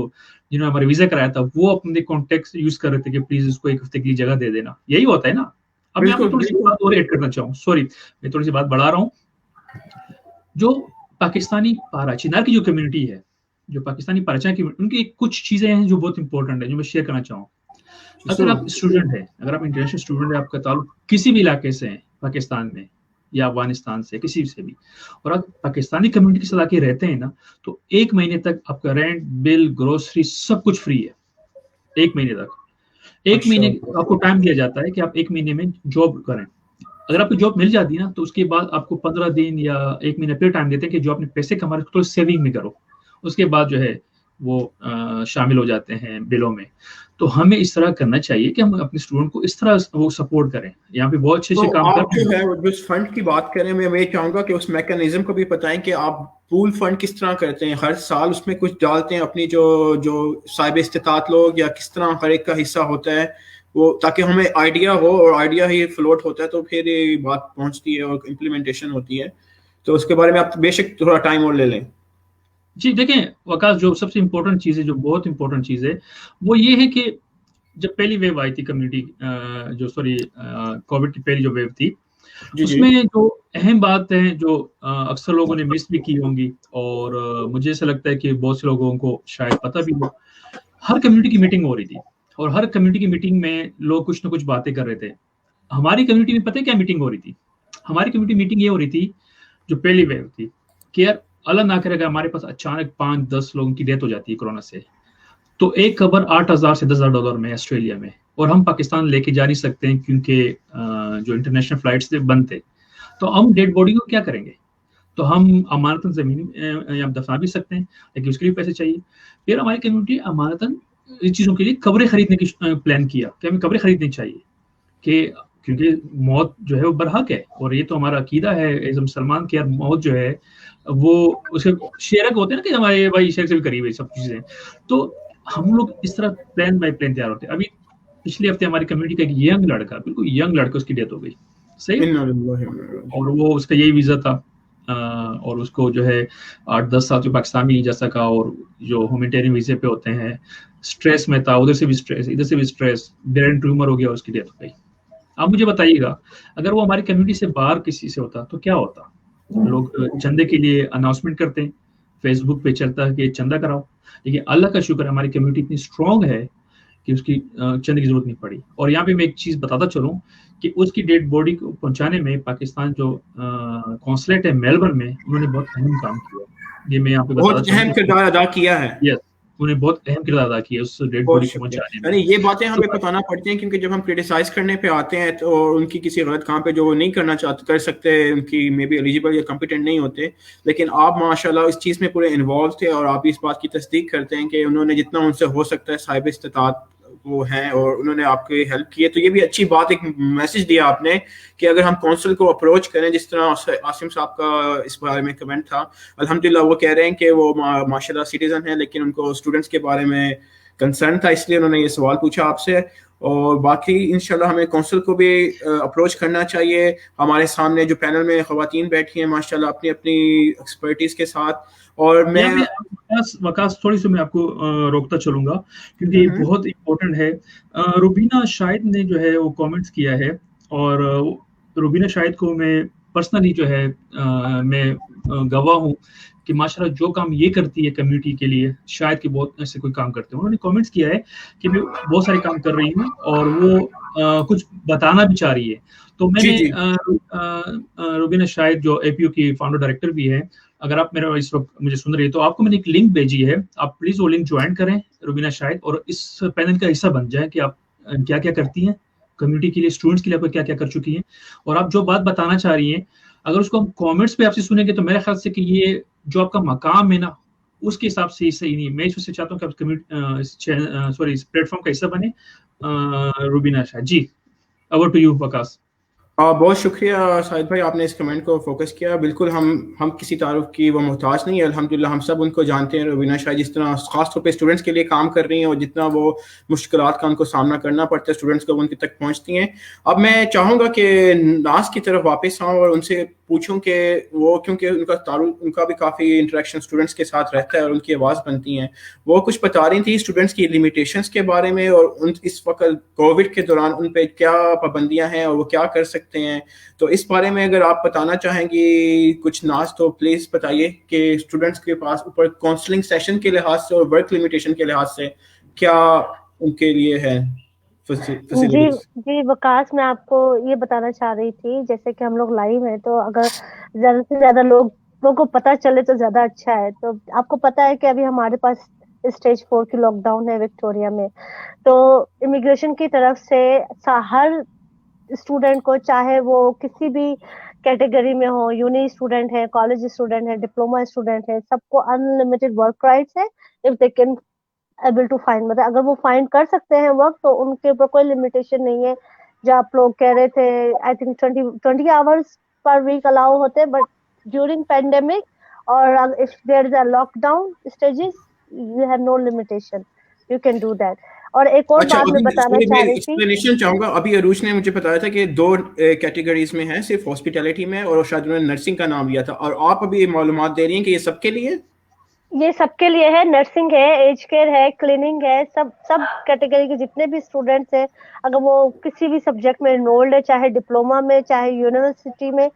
जिन्होंने हमारे वीजा कराया था वो अपने कॉन्टेक्ट यूज कर रहे थे कि प्लीज उसको एक हफ्ते के लिए जगह दे देना, यही होता है ना। अब मैं आपको थोड़ी सी बात और ऐड करना चाहूँ, सॉरी मैं थोड़ी सी बात बढ़ा रहा हूँ। जो पाकिस्तानी पाराचीनार की जो कम्युनिटी है, जो पाकिस्तानी पाराचीनार की, उनकी कुछ चीजें हैं जो बहुत इंपॉर्टेंट है, जो मैं शेयर करना चाहूँ। अगर आप स्टूडेंट है, अगर आप इंटरनेशनल स्टूडेंट है, आपका ताल्लुक किसी भी इलाके से है, पाकिस्तान में या अफगानिस्तान से, किसी से भी, और आप पाकिस्तानी कम्युनिटी के साथ आके रहते हैं ना, तो 1 महीने तक आपका रेंट, बिल, ग्रोसरी सब कुछ फ्री है 1 महीने तक। 1 महीने आपको टाइम दिया जाता है कि आप 1 महीने में जॉब करें। अगर आपको जॉब मिल जाती है ना, तो उसके बाद आपको 15 दिन या 1 महीने फिर टाइम देते हैं कि जो आपने पैसे कमा रहे तो सेविंग में करो, उसके बाद जो है वो शामिल हो जाते हैं बिलों में। तो हमें इस तरह करना चाहिए कि हम अपने स्टूडेंट को इस तरह वो सपोर्ट करें। यहाँ पे बहुत अच्छे से काम करते हैं। जो इस फंड की बात करें, मैं चाहूंगा कि उस मैकेनिज्म को भी बताएं कि आप पूल फंड किस तरह करते हैं, हर साल उसमें कुछ डालते हैं अपनी जो साहिब इस्तिताअत लोग, या किस तरह हर एक का हिस्सा होता है वो, ताकि हमें आइडिया हो, और आइडिया ही फ्लोट होता है तो फिर ये बात पहुंचती है और इम्प्लीमेंटेशन होती है। तो उसके बारे में आप बेशक थोड़ा टाइम और ले लें। जी देखें वकास, जो सबसे इम्पोर्टेंट चीज़ है, जो बहुत इम्पोर्टेंट चीज़ है, वो ये है कि जब पहली वेव आई थी कम्युनिटी कोविड की पहली जो वेव थी, उसमें जो अहम बात है जो अक्सर लोगों ने मिस भी की होंगी और मुझे ऐसा लगता है कि बहुत से लोगों को शायद पता भी हो, हर कम्युनिटी की मीटिंग हो रही थी और हर कम्युनिटी की मीटिंग में लोग कुछ ना कुछ बातें कर रहे थे। हमारी कम्युनिटी में पता है क्या मीटिंग हो रही थी? हमारी कम्युनिटी मीटिंग ये हो रही थी जो पहली वेव थी कि यार अल्लाह ना करे अगर हमारे पास अचानक 5-10 लोगों की डेथ हो जाती है कोरोना से, तो एक खबर 8,000 से $10,000 में ऑस्ट्रेलिया में, और हम पाकिस्तान लेके जा नहीं सकते हैं क्योंकि जो इंटरनेशनल फ्लाइट्स थे बंद थे, तो हम डेड बॉडी को क्या करेंगे? तो हम अमानतन जमीन या दफना भी सकते हैं, लेकिन उसके लिए पैसे चाहिए। फिर हमारी कम्युनिटी अमानतन इन चीज़ों के लिए कब्रें खरीदने की प्लान किया कि हमें कब्रें खरीदनी चाहिए, कि क्योंकि मौत जो है वो बरहक है और ये तो हमारा अकीदा है एज मुसलमान कि यार मौत जो है वो उसके शेरक होते हैं ना कि हमारे भाई शेरक से भी करीब है सब चीज़ें। तो हम लोग इस तरह प्लान बाय प्लान तैयार होते हैं। अभी पिछले हफ्ते हमारी कम्युनिटी का एक यंग लड़का, बिल्कुल यंग लड़का, उसकी डेथ हो गई, सही, और वो उसका यही वीज़ा था और उसको जो है 8-10 साल जो पाकिस्तान में नहीं जा सका और जो ह्यूमैनिटेरियन वीज़े पे होते हैं, स्ट्रेस में था, उधर से भी स्ट्रेस, इधर से भी स्ट्रेस, ब्रेन ट्यूमर हो गया और उसकी डेथ हो गई। आप मुझे बताइएगा अगर वो हमारी कम्युनिटी से बाहर किसी से होता तो क्या होता? लोग चंदे के लिए अनाउंसमेंट करते हैं, फेसबुक पे चलता है कि चंदा कराओ, लेकिन अल्लाह का शुक्र है हमारी कम्युनिटी इतनी स्ट्रांग है कि उसकी चंदे की जरूरत नहीं पड़ी। और यहाँ पे मैं एक चीज़ बताता चलूँ कि उसकी डेड बॉडी को पहुंचाने में पाकिस्तान जो कॉन्सुलेट है मेलबर्न में, उन्होंने बहुत अहम काम किया। ये मैं यहाँ पे बहुत अहम किरदार अदा किया है। यस, उन्हें बहुत अहम किरदार अदा किया उस डेड बॉडी को पहुंचाने में। यानी ये बातें हमें बताना पड़ती हैं क्योंकि जब हम क्रिटिसाइज करने पे आते हैं तो उनकी किसी गलत काम पे जो वो नहीं करना चाहते कर सकते, उनकी मे बी एलिजिबल या कॉम्पिटेंट नहीं होते, लेकिन आप माशाल्लाह इस चीज़ में पूरे इन्वॉल्व थे और आप इस बात की तस्दीक करते हैं कि उन्होंने जितना उनसे हो सकता है साहिब इस्तिताअत वो हैं और उन्होंने आपकी हेल्प की है। तो ये भी अच्छी बात, एक मैसेज दिया आपने कि अगर हम काउंसिल को अप्रोच करें, जिस तरह आसिम साहब का इस बारे में कमेंट था, अल्हम्दुलिल्लाह वो कह रहे हैं कि वो माशाल्लाह सिटीजन है लेकिन उनको स्टूडेंट्स के बारे में कंसर्न था, इसलिए उन्होंने ये सवाल पूछा आपसे। और बाकी इंशाल्लाह हमें काउंसिल को भी अप्रोच करना चाहिए। हमारे सामने जो पैनल में ख़वातीन बैठी हैं माशाल्लाह अपनी अपनी एक्सपर्टीज के साथ, और मैं वकास थोड़ी सी मैं आपको रोकता चलूंगा क्योंकि ये बहुत इम्पोर्टेंट है। रुबीना शाहिद ने जो है वो कमेंट्स किया है और रुबीना शाहिद को मैं पर्सनली जो है मैं गवाह हूँ कि माशाल्लाह जो काम ये करती है कम्युनिटी के लिए शायद कि बहुत ऐसे कोई काम करते हैं। उन्होंने कमेंट्स किया है कि मैं बहुत सारे काम कर रही हूँ और वो कुछ बताना भी चाह रही है। तो मैंने रुबीना शाहिद जो एपीयू की फाउंडर डायरेक्टर भी है, अगर आप मेरा इस वक्त मुझे सुन रही है तो आपको मैंने एक लिंक भेजी है, आप प्लीज वो लिंक ज्वाइन करें रुबीना शाहिद और इस पैनल का हिस्सा बन जाए कि आप क्या क्या करती हैं कम्युनिटी के लिए, स्टूडेंट्स के लिए आप क्या क्या कर चुकी हैं और आप जो बात बताना चाह रही हैं अगर उसको हम कमेंट्स पे आपसे सुनेंगे तो मेरे ख्याल से कि ये जो आपका मकाम है ना उसके हिसाब से सही नहीं है। मैं इससे चाहता हूँ कि आप कम्युनिटी इस प्लेटफॉर्म का हिस्सा बने। रुबीना शाहिद जी, ओवर टू यू वकास। बहुत शुक्रिया शाहिद भाई, आपने इस कमेंट को फोकस किया। बिल्कुल हम किसी तारुफ की वो मोहताज नहीं है, अल्हम्दुलिल्लाह हम सब उनको जानते हैं। रुबीना शाहिद जिस तरह खास तौर पे स्टूडेंट्स के लिए काम कर रही हैं और जितना वो मुश्किलात का उनको सामना करना पड़ता है स्टूडेंट्स को उनके तक पहुंचती हैं। अब मैं चाहूँगा कि नाज की तरफ वापस आऊँ और उनसे पूछूं कि वो, क्योंकि उनका भी काफ़ी इंटरेक्शन स्टूडेंट्स के साथ रहता है और उनकी आवाज़ बनती हैं, वो कुछ बता रही थी स्टूडेंट्स की लिमिटेशंस के बारे में और इस वक्त कोविड के दौरान उन पे क्या पाबंदियां हैं और वो क्या कर सकते हैं। तो इस बारे में अगर आप बताना चाहेंगी कुछ नाज तो प्लीज़ बताइए कि स्टूडेंट्स के पास ऊपर काउंसलिंग सेशन के लिहाज से और वर्क लिमिटेशन के लिहाज से क्या उनके लिए है। जी वकास, मैं आपको ये बताना चाह रही थी जैसे कि हम लोग लाइव हैं तो अगर ज्यादा से ज्यादा लोगों को पता चले तो ज्यादा अच्छा है। तो आपको पता है कि अभी हमारे पास स्टेज 4 की लॉकडाउन है विक्टोरिया में, तो इमिग्रेशन की तरफ से हर स्टूडेंट को, चाहे वो किसी भी कैटेगरी में हो, यूनी स्टूडेंट है, कॉलेज स्टूडेंट है, डिप्लोमा स्टूडेंट है, सबको अनलिमिटेड वर्क राइट्स है if they can able to find, मतलब अगर वो फाइंड कर सकते हैं वर्क तो उनके ऊपर कोई लिमिटेशन नहीं है। जो आप लोग कह रहे थे I think 20 hours per week allow होते, बट ड्यूरिंग पेंडेमिक और if there is a lockdown stages you have no limitation, you can do that. और एक और बात मैं बताना चाह रही थी, एक्सप्लेनेशन चाहूंगा। अभी अरूज ने मुझे बताया था कि 2 कैटेगरीज में है, सिर्फ हॉस्पिटैलिटी में और शायद उन्होंने नर्सिंग का नाम लिया था, और आप अभी मालूमात दे रही हैं कि ये सबके लिए। ये सबके लिए है, नर्सिंग है, एज केयर है, क्लीनिंग है, सब सब कैटेगरी के जितने भी स्टूडेंट्स हैं, अगर वो किसी भी सब्जेक्ट में इनरोल्ड है, चाहे डिप्लोमा में चाहे यूनिवर्सिटी में,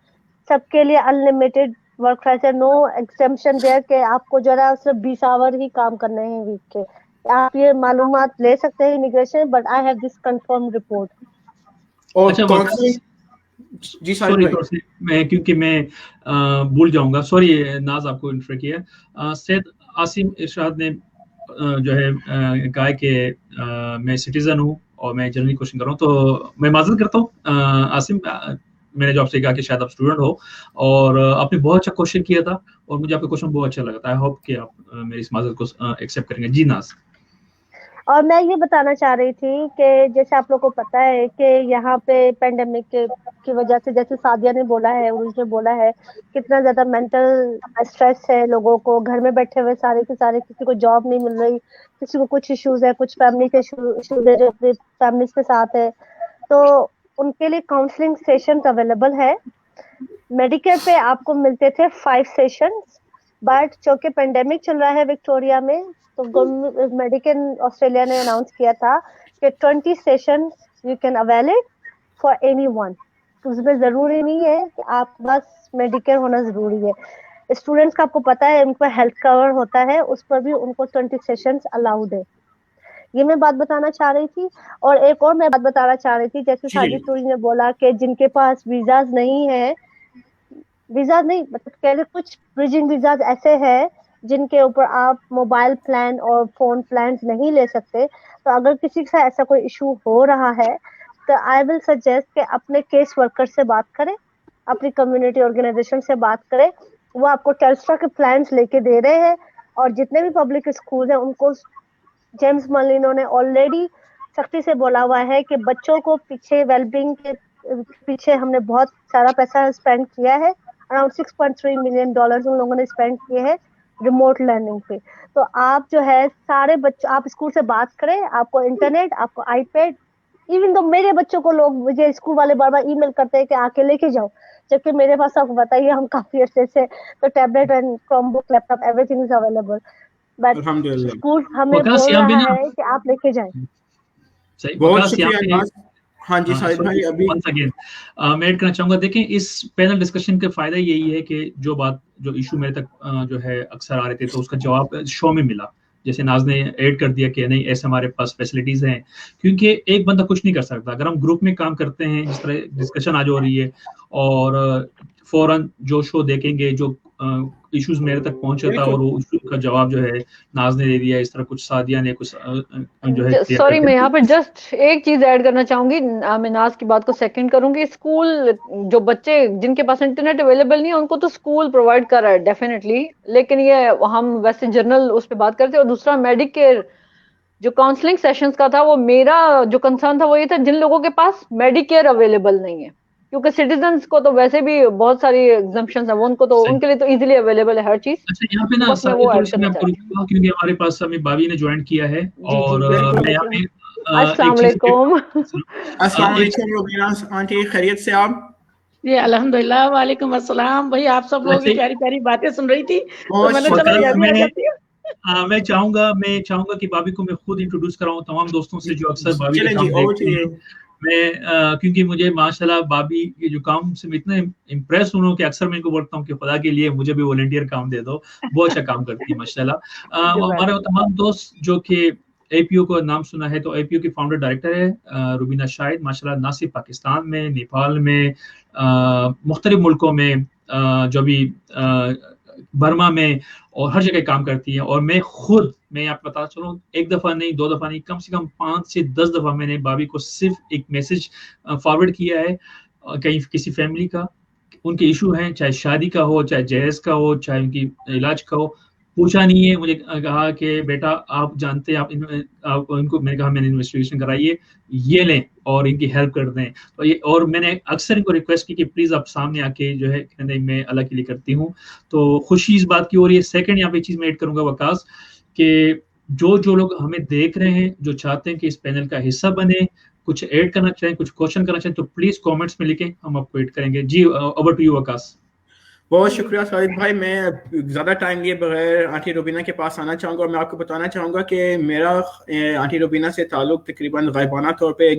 सबके लिए अनलिमिटेड वर्क है, नो एक्सटेंशन देयर कि आपको जरा सिर्फ 20 आवर ही काम करने हैं वीक के। आप ये मालूमात ले सकते हैं immigration, but I have this confirm report. और अच्छा, काउंसलिंग जी सॉरी साहिद भाई। मैं क्योंकि मैं भूल जाऊंगा, सॉरी नाज आपको इंटर किया। सैयद आसिम इरशाद ने जो है कहा कि मैं सिटीजन हूँ और मैं जनरली क्वेश्चन कर रहा हूँ, तो मैं माजरत करता हूँ आसिम, मैंने जो आपसे कहा कि शायद आप स्टूडेंट हो और आपने बहुत अच्छा क्वेश्चन किया था और मुझे आपका क्वेश्चन बहुत अच्छा लगा था। आई होप कि आप मेरी इस माजरत को एक्सेप्ट करेंगे। जी नाज। और मैं ये बताना चाह रही थी कि जैसे आप लोगों को पता है कि यहाँ पे पेंडेमिक की वजह से, जैसे सादिया ने बोला है, उर्ज ने बोला है, कितना ज्यादा मेंटल स्ट्रेस है लोगों को, घर में बैठे हुए सारे के सारे, किसी को जॉब नहीं मिल रही, किसी को कुछ इश्यूज है, कुछ फैमिली के इश्यूज है जो अपनी फैमिलीज के साथ है, तो उनके लिए काउंसलिंग सेशन अवेलेबल है। मेडिकेयर पे आपको मिलते थे 5 सेशन, बट चूंकि पेंडेमिक चल रहा है विक्टोरिया में, तो मेडिकेयर ऑस्ट्रेलिया ने अनाउंस किया था कि 20 session you can avail it for anyone. उसमें जरूरी नहीं है कि आप बस मेडिकेयर होना जरूरी है। स्टूडेंट्स का आपको पता है उनको हेल्थ कवर होता है, उस पर भी उनको 20 सेशंस अलाउड है। ये मैं बात बताना चाह रही थी। और एक और मैं बात बताना चाह रही थी, जैसे साजिद सूरी ने बोला कि जिनके पास वीजाज नहीं है, वीजा नहीं मतलब कह रहे कुछ ब्रिजिंग वीजाज ऐसे हैं जिनके ऊपर आप मोबाइल प्लान और फोन प्लान नहीं ले सकते, तो अगर किसी के साथ ऐसा कोई इशू हो रहा है तो आई विल सजेस्ट कि अपने केस वर्कर से बात करें, अपनी कम्युनिटी ऑर्गेनाइजेशन से बात करें। वो आपको टेल्स्ट्रा के प्लान्स लेके दे रहे हैं, और जितने भी पब्लिक स्कूल हैं उनको जेम्स मलिनो ने ऑलरेडी सख्ती से बोला हुआ है कि बच्चों को पीछे वेलबींग के पीछे हमने बहुत सारा पैसा स्पेंड किया है, अराउंड $6.3 मिलियन उन लोगों ने स्पेंड किए हैं रिमोट लर्निंग पे। तो आप जो है सारे बच्चों, आप स्कूल से बात करें, आपको इंटरनेट, आपको आईपैड, इवन तो मेरे बच्चों को लोग, मुझे स्कूल वाले बार बार ईमेल करते हैं कि आके लेके जाओ, जबकि मेरे पास आपको बताइए हम काफी अच्छे से, तो tablet and Chromebook laptop everything is available, but अल्हम्दुलिल्लाह। स्कूल हमें वकास बोल यहाँ पे रहा ना है कि आप लेके जाएं। सही, बहुत वकास यहाँ शुक्रिया पे नाज। हाँ जी साहिद भाई। सॉरी अभी वंस अगेन मैं ऐड करना चाहूंगा। देखें, इस पैनल डिस्कशन का फायदा यही है कि जो इशू मेरे तक जो है अक्सर आ रहे थे, तो उसका जवाब शो में मिला। जैसे नाज ने ऐड कर दिया कि नहीं, ऐसे हमारे पास फैसिलिटीज हैं, क्योंकि एक बंदा कुछ नहीं कर सकता। अगर हम ग्रुप में काम करते हैं, जिस तरह डिस्कशन आज हो रही है, और फौरन जो शो देखेंगे, जो इश्यूज मेरे तक पहुंचा था और वो इशू का जवाब जो है नाज ने दे दिया, इस तरह कुछ सादिया ने कुछ जो है क्लियर सॉरी, कर मैं दिया। यहाँ पर जस्ट एक चीज ऐड करना चाहूंगी। मैं नाज की बात को सेकंड करूंगी। स्कूल, जो बच्चे जिनके पास इंटरनेट अवेलेबल नहीं है उनको तो स्कूल प्रोवाइड कर रहा है डेफिनेटली, लेकिन ये हम वैसे जनरल उस पर बात करते हैं। और दूसरा, मेडिकेयर जो काउंसलिंग सेशंस का था, वो मेरा जो कंसर्न था वो ये था जिन लोगों के पास मेडिकेयर अवेलेबल नहीं है, क्योंकि सिटीजन्स को तो वैसे भी बहुत सारी एग्जम्पशंस है, वो उनको तो सही। उनके लिए तो इजीली अवेलेबल है हर चीज। अच्छा, यहाँ पे तो ना बस मैं सारी वो थोड़ी ऐड सी मैं करना आपको चाहती रुकूंगा, क्योंकि हमारे पास अभी भाभी ने ज्वाइन किया है, हूँ। जी और जी जी मैं यहाँ पे अस्सलाम एक चीज वालेकुम। अस्सलाम वालेकुम रुबीना आंटी, खैरियत से आप? जी अल्हम्दुलिल्लाह, वालेकुम अस्सलाम। भाई आप सब लोगों की अच्छा, प्यारी प्यारी बातें सुन रही थी, तो बहुत मैंने चला शुक्रिया। मैं भी आ जाती हूँ। मैं चाहूंगा कि भाभी को मैं खुद इंट्रोड्यूस कराऊं तमाम दोस्तों से जो अक्सर भाभी का चलें जी, काम ओवर देखते टू हैं। यू। मैं क्योंकि मुझे माशाल्लाह भाभी के जो काम से मैं इतना इम्प्रेस हूं कि अक्सर मैं इनको बोलता हूँ कि खुदा के लिए मुझे भी वॉलंटियर काम दे दो। बहुत अच्छा काम करती है माशाल्लाह। हमारे वो तमाम दोस्त जो कि एपीओ को नाम सुना है, तो एपीओ की फाउंडर डायरेक्टर है रुबीना शाहिद, माशाल्लाह ना सिर्फ पाकिस्तान में, नेपाल में, मुख्तलिफ मुल्कों में, जो भी बर्मा में, और हर जगह काम करती है। और मैं आपको बता चलूं, एक दफा नहीं, 2 दफा नहीं, कम से कम 5 से 10 दफा मैंने भाभी को सिर्फ एक मैसेज फॉरवर्ड किया है, कहीं किसी फैमिली का उनके इशू हैं, चाहे शादी का हो, चाहे जहेज का हो, चाहे उनकी इलाज का हो, पूछा नहीं है। मुझे कहा कि बेटा आप जानते हैं, आप इनको, मैंने कहा मैंने इन्वेस्टिगेशन कराई है, ये लें और इनकी हेल्प कर दें। तो ये, और मैंने अक्सर इनको रिक्वेस्ट की कि प्लीज आप सामने आके जो है कहते हैं मैं अल्लाह के लिए करती हूँ। तो खुशी इस बात की हो रही है। सेकंड यहाँ पे चीज मैं ऐड करूंगा वकास, कि जो लोग हमें देख रहे हैं, जो चाहते हैं कि इस पैनल का हिस्सा बने, कुछ ऐड करना चाहें, कुछ क्वेश्चन करना चाहें, तो प्लीज कमेंट्स में लिखें, हम आपको ऐड करेंगे। जी, ओवर टू यू वकास। बहुत शुक्रिया साजिद भाई। मैं ज़्यादा टाइम लिए बगैर आंटी रुबीना के पास आना चाहूँगा और मैं आपको बताना चाहूँगा कि मेरा आंटी रुबीना से ताल्लुक़ तकरीबन गायबाना तौर पे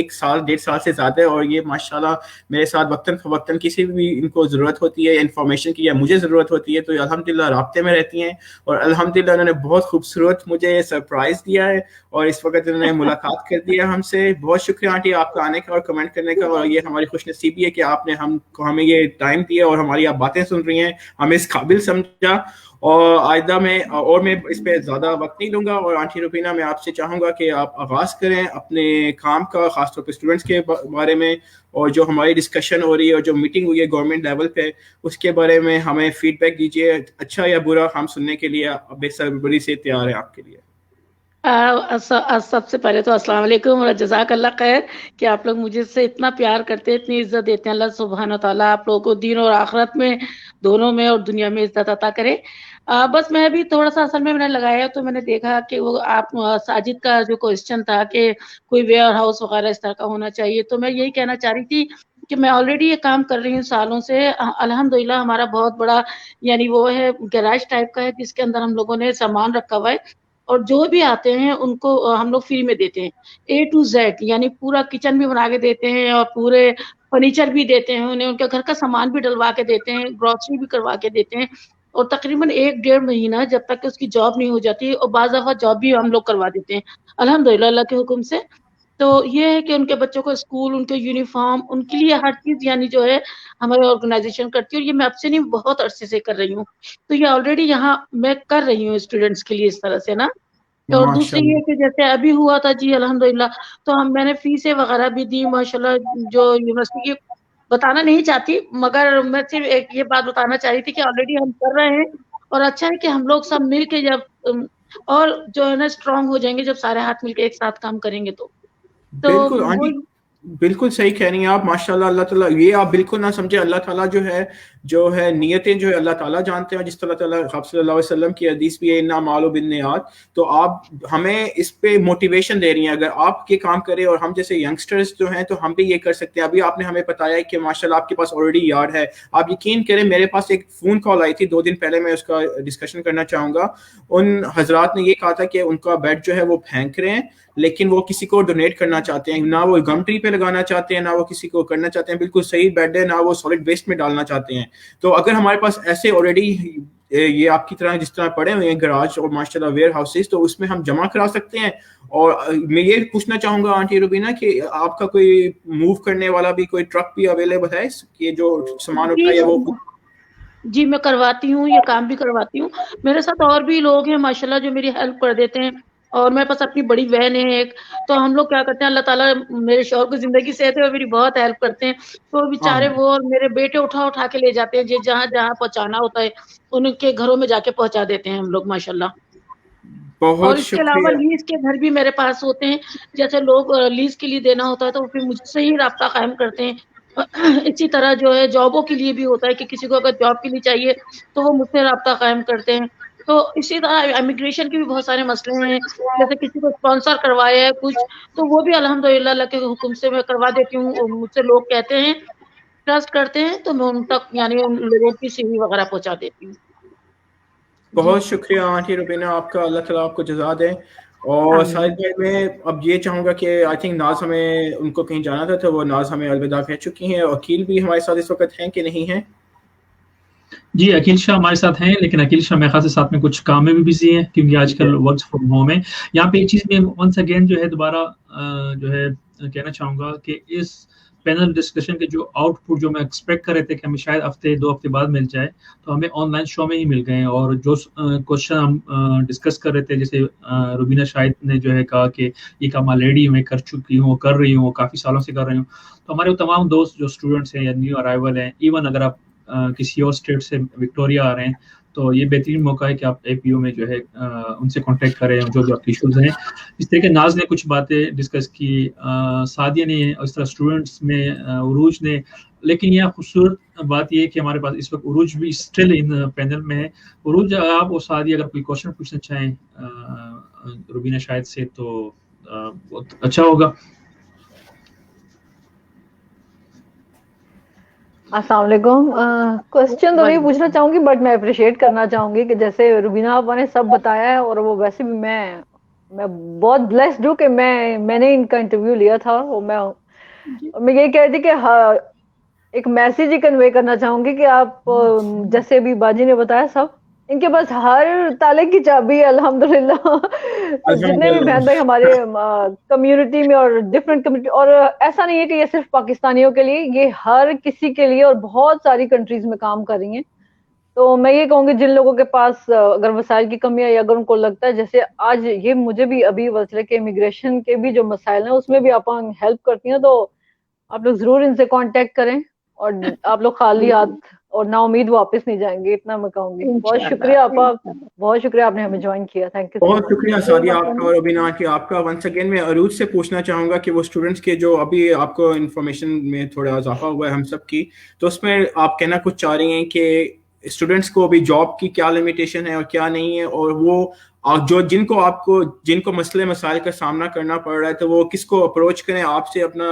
1 साल 1.5 साल से ज़्यादा है, और ये माशाल्लाह मेरे साथ वक्तन फ़वक्तन किसी भी इनको ज़रूरत होती है इन्फॉर्मेशन की या मुझे ज़रूरत होती है तो अल्हम्दुलिल्लाह राब्ते में रहती हैं, और अल्हम्दुलिल्लाह उन्होंने बहुत खूबसूरत मुझे सरप्राइज़ दिया है और इस वक्त उन्होंने मुलाकात कर दी है हमसे। बहुत शुक्रिया आंटी आपका आने का और कमेंट करने का, और ये हमारी खुशनसीबी है कि आपने हमें ये टाइम दिया और हमारी आप बातें सुन रही हैं, हमें इस काबिल समझा। और आइंदा में और मैं इस पे ज़्यादा वक्त नहीं लूँगा, और आंटी रुबीना मैं आपसे चाहूँगा कि आप आगाज़ करें अपने काम का, ख़ासतौर पे स्टूडेंट्स के बारे में, और जो हमारी डिस्कशन हो रही है और जो मीटिंग हुई है गवर्नमेंट लेवल पे उसके बारे में हमें फीडबैक दीजिए, अच्छा या बुरा हम सुनने के लिए बेसब्री से तैयार है आपके लिए। सबसे पहले तो अस्सलाम वालेकुम और जज़ाकल्लाह खैर कि आप लोग मुझे से इतना प्यार करते हैं, इतनी इज्जत देते हैं। अल्लाह सुब्हान व तआला आप लोगों को दीन और आखिरत में दोनों में और दुनिया में इज्जत अता करे। बस मैं भी थोड़ा-सा असल में मैंने लगाया तो मैंने देखा कि वो आप साजिद का जो क्वेश्चन था कि कोई वेयर हाउस वगैरह इस तरह का होना चाहिए, तो मैं यही कहना चाह रही थी कि मैं ऑलरेडी ये काम कर रही हूँ सालों से। अल्हम्दुलिल्लाह हमारा बहुत बड़ा यानी वो है गैराज टाइप का है जिसके अंदर हम लोगों ने सामान रखा हुआ है, और जो भी आते हैं उनको हम लोग फ्री में देते हैं A to Z, यानी पूरा किचन भी बना के देते हैं और पूरे फर्नीचर भी देते हैं उन्हें, उनके घर का सामान भी डलवा के देते हैं, ग्रोसरी भी करवा के देते हैं, और तकरीबन 1-1.5 महीना जब तक कि उसकी जॉब नहीं हो जाती, और बाज़ दफ़ा जॉब भी हम लोग करवा देते हैं अल्हम्दुलिल्लाह अल्लाह के हुक्म से। तो ये है कि उनके बच्चों को स्कूल, उनके यूनिफ़ॉर्म, उनके लिए हर चीज़ यानी जो है हमारी ऑर्गेनाइज़ेशन करती है, और ये मैं अब से नहीं बहुत अरसे से कर रही हूँ। तो ये ऑलरेडी यहाँ मैं कर रही हूँ स्टूडेंट्स के लिए इस तरह से ना। और दूसरी ये कि जैसे अभी हुआ था जी अल्हम्दुलिल्लाह, तो मैंने फीसें वगैरह भी दी माशाल्लाह, जो यूनिवर्सिटी की बताना नहीं चाहती, मगर मैं सिर्फ एक ये बात बताना चाह रही थी कि ऑलरेडी हम कर रहे हैं, और अच्छा है कि हम लोग सब मिल के जब और जो है ना स्ट्रांग हो जाएंगे जब सारे हाथ मिलके एक साथ काम करेंगे तो बिल्कुल वो आंटी, बिल्कुल सही कह रही हैं आप माशाल्लाह। अल्लाह ताला, ये आप बिल्कुल ना समझे, अल्लाह ताला जो है नियतें जो है अल्लाह ताला जानते हैं, जिस तरह ताला आप सल्लल्लाहु अलैहि वसल्लम की हदीस भी है इन्ना मालो बिन्नियात। तो आप हमें इस पे मोटिवेशन दे रही हैं, अगर आप ये काम करें और हम जैसे यंगस्टर्स जो हैं तो हम भी ये कर सकते हैं। अभी आपने हमें बताया कि माशाल्लाह आपके पास ऑलरेडी यार्ड है। आप यकीन करें मेरे पास एक फ़ोन कॉल आई थी 2 दिन पहले, मैं उसका डिस्कशन करना चाहूँगा। उन हजरात ने ये कहा था कि उनका बेड जो है वो फेंक रहे हैं, लेकिन वो किसी को डोनेट करना चाहते हैं, ना वो गम ट्री पे लगाना चाहते हैं, ना वो किसी को करना चाहते हैं, बिल्कुल सही बेड है, ना वो सॉलिड वेस्ट में डालना चाहते हैं। तो अगर हमारे पास ऐसे ऑलरेडी ये आपकी तरह जिस तरह पड़े हुए हैं गराज और माशाल्लाह वेयर हाउसेस, तो उसमें हम जमा करा सकते हैं। और मैं ये पूछना चाहूंगा आंटी रुबीना कि आपका कोई मूव करने वाला भी कोई ट्रक भी अवेलेबल है कि जो सामान उठाए वो? जी मैं करवाती हूँ, ये काम भी करवाती हूँ। मेरे साथ और भी लोग हैं माशाल्लाह जो मेरी हेल्प कर देते हैं, और मेरे पास अपनी बड़ी बहन है एक, तो हम लोग क्या करते हैं, अल्लाह ताला मेरे शौहर को ज़िंदगी सेहत है, वो मेरी बहुत हेल्प करते हैं। तो बेचारे वो और मेरे बेटे उठा-उठा के ले जाते हैं, जहाँ-जहाँ पहुँचाना होता है, उनके घरों में जाके पहुँचा देते हैं हम लोग माशाल्लाह। और बहुत इसके अलावा शुक्रिया। लीज़ के घर भी मेरे पास होते हैं, जैसे लोग लीज़ के लिए देना होता है तो फिर मुझसे ही राब्ता कायम करते हैं। इसी तरह जो है जॉबों के लिए भी होता है कि किसी को अगर जॉब के लिए चाहिए, तो वो मुझसे राब्ता कायम करते हैं। तो इसी तरह इमिग्रेशन के भी बहुत सारे मसले हैं, जैसे किसी को स्पॉन्सर करवाया है कुछ, तो वो भी अल्हम्दुलिल्लाह अल्लाह के हुक्म से मैं करवा देती हूँ। और मुझसे लोग कहते हैं, ट्रस्ट करते हैं, तो मैं उन तक यानी उन लोगों की सीवी वगैरह पहुँचा देती हूँ। बहुत शुक्रिया आंटी रुबीना आपका, अल्लाह ताला आपको जज़ा दे। और शायद मैं अब ये चाहूँगा कि आई थिंक नाज हमें उनको कहीं जाना था, तो वो नाज हमें अलविदा कह चुकी हैं। वकील भी हमारे साथ इस वक्त हैं कि नहीं हैं? जी अकील शाह हमारे साथ हैं, लेकिन अकील शाह मेरे ख्याल से साथ में कुछ काम में भी बिजी हैं क्योंकि आजकल वर्क फ्रॉम होम है। यहाँ पे एक चीज में वंस अगेन जो है दोबारा जो है कहना चाहूंगा कि इस पैनल डिस्कशन के जो आउटपुट जो मैं एक्सपेक्ट कर रहे थे कि हमें शायद हफ्ते 2 हफ्ते बाद मिल जाए, तो हमें ऑनलाइन शो में ही मिल गए। और जो क्वेश्चन हम डिस्कस कर रहे थे, जैसे रुबीना शाहिद ने जो है कहा कि ये काम ऑलरेडी मैं कर चुकी हूँ, कर रही हूँ, काफ़ी सालों से कर रही हूँ, तो हमारे वो तमाम दोस्त जो स्टूडेंट्स हैं या न्यू अराइवल हैं, इवन अगर आप किसी और स्टेट से विक्टोरिया आ रहे हैं, तो ये बेहतरीन मौका है कि आप एपीओ में जो है उनसे कांटेक्ट करें जो जो आपके इशूज़ हैं। इस तरीके नाज ने कुछ बातें डिस्कस की, सादिया ने, इस तरह स्टूडेंट्स में उरूज ने। लेकिन यह खूबसूरत बात यह है कि हमारे पास इस वक्त उरूज भी स्टिल इन पैनल में है। उरूज, आप और सादिया अगर कोई क्वेश्चन पूछना चाहें रुबीना शायद से, तो बहुत अच्छा होगा। अस्सलाम वालेकुम। क्वेश्चन तो नहीं पूछना चाहूंगी, बट मैं अप्रिशिएट करना चाहूंगी कि जैसे रुबीना आपा ने सब बताया है, और वो वैसे भी मैं बहुत ब्लेस्ड हूँ कि मैंने इनका इंटरव्यू लिया था। और मैं ये कह रही थी कि हाँ, एक मैसेज ही कन्वे करना चाहूंगी कि आप जैसे अभी बाजी ने बताया, सब इनके पास हर ताले की चाबी है अल्हम्दुलिल्लाह। तो जितने भी बहन भाई हमारे कम्युनिटी में और डिफरेंट कम्युनिटी, और ऐसा नहीं है कि ये सिर्फ पाकिस्तानियों के लिए, ये हर किसी के लिए और बहुत सारी कंट्रीज में काम कर रही हैं। तो मैं ये कहूंगी जिन लोगों के पास अगर वसाइल की कमी है, या अगर उनको लगता है, जैसे आज ये मुझे भी अभी वसले के इमिग्रेशन के भी जो मसाइल हैं उसमें भी आप हेल्प करती हैं, तो आप लोग जरूर इनसे कांटेक्ट करें, और आप लोग खाली हाथ और ना उम्मीद वापस नहीं जाएंगे, इतना मैं कहूंगी। बहुत शुक्रिया आपा, बहुत शुक्रिया आपने हमें ज्वाइन किया। Thank you. बहुत शुक्रिया सादिया आपका और अबिना की आपका। वंस अगेन मैं अरूज से पूछना चाहूँगा कि वो स्टूडेंट्स के जो अभी आपको इन्फॉर्मेशन में थोड़ा इजाफा हुआ है हम सब की, तो उसमें आप कहना कुछ चाह रही हैं कि स्टूडेंट्स को अभी जॉब की क्या लिमिटेशन है और क्या नहीं है, और वो जो जिनको मसले मसाइल का सामना करना पड़ रहा है, तो वो किसको अप्रोच करें आपसे? अपना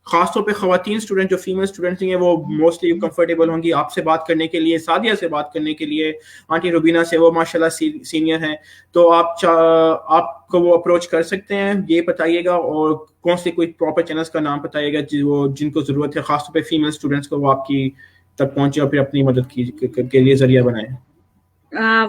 खासतौर पे ख़वातीन स्टूडेंट जो फीमेल स्टूडेंट्स हैं वो मोस्टली कंफर्टेबल होंगी आपसे बात करने के लिए, सादिया से बात करने के लिए, आंटी रुबीना से, वो माशाल्लाह सीनियर हैं, तो आपको वो अप्रोच कर सकते हैं, ये बताइएगा। और कौन से कोई प्रॉपर चैनल्स का नाम बताइएगा जिनको ज़रूरत है खासतौर पे फीमेल स्टूडेंट्स को, वो आपकी तक पहुंचे और फिर अपनी मदद के लिए जरिया बनाए।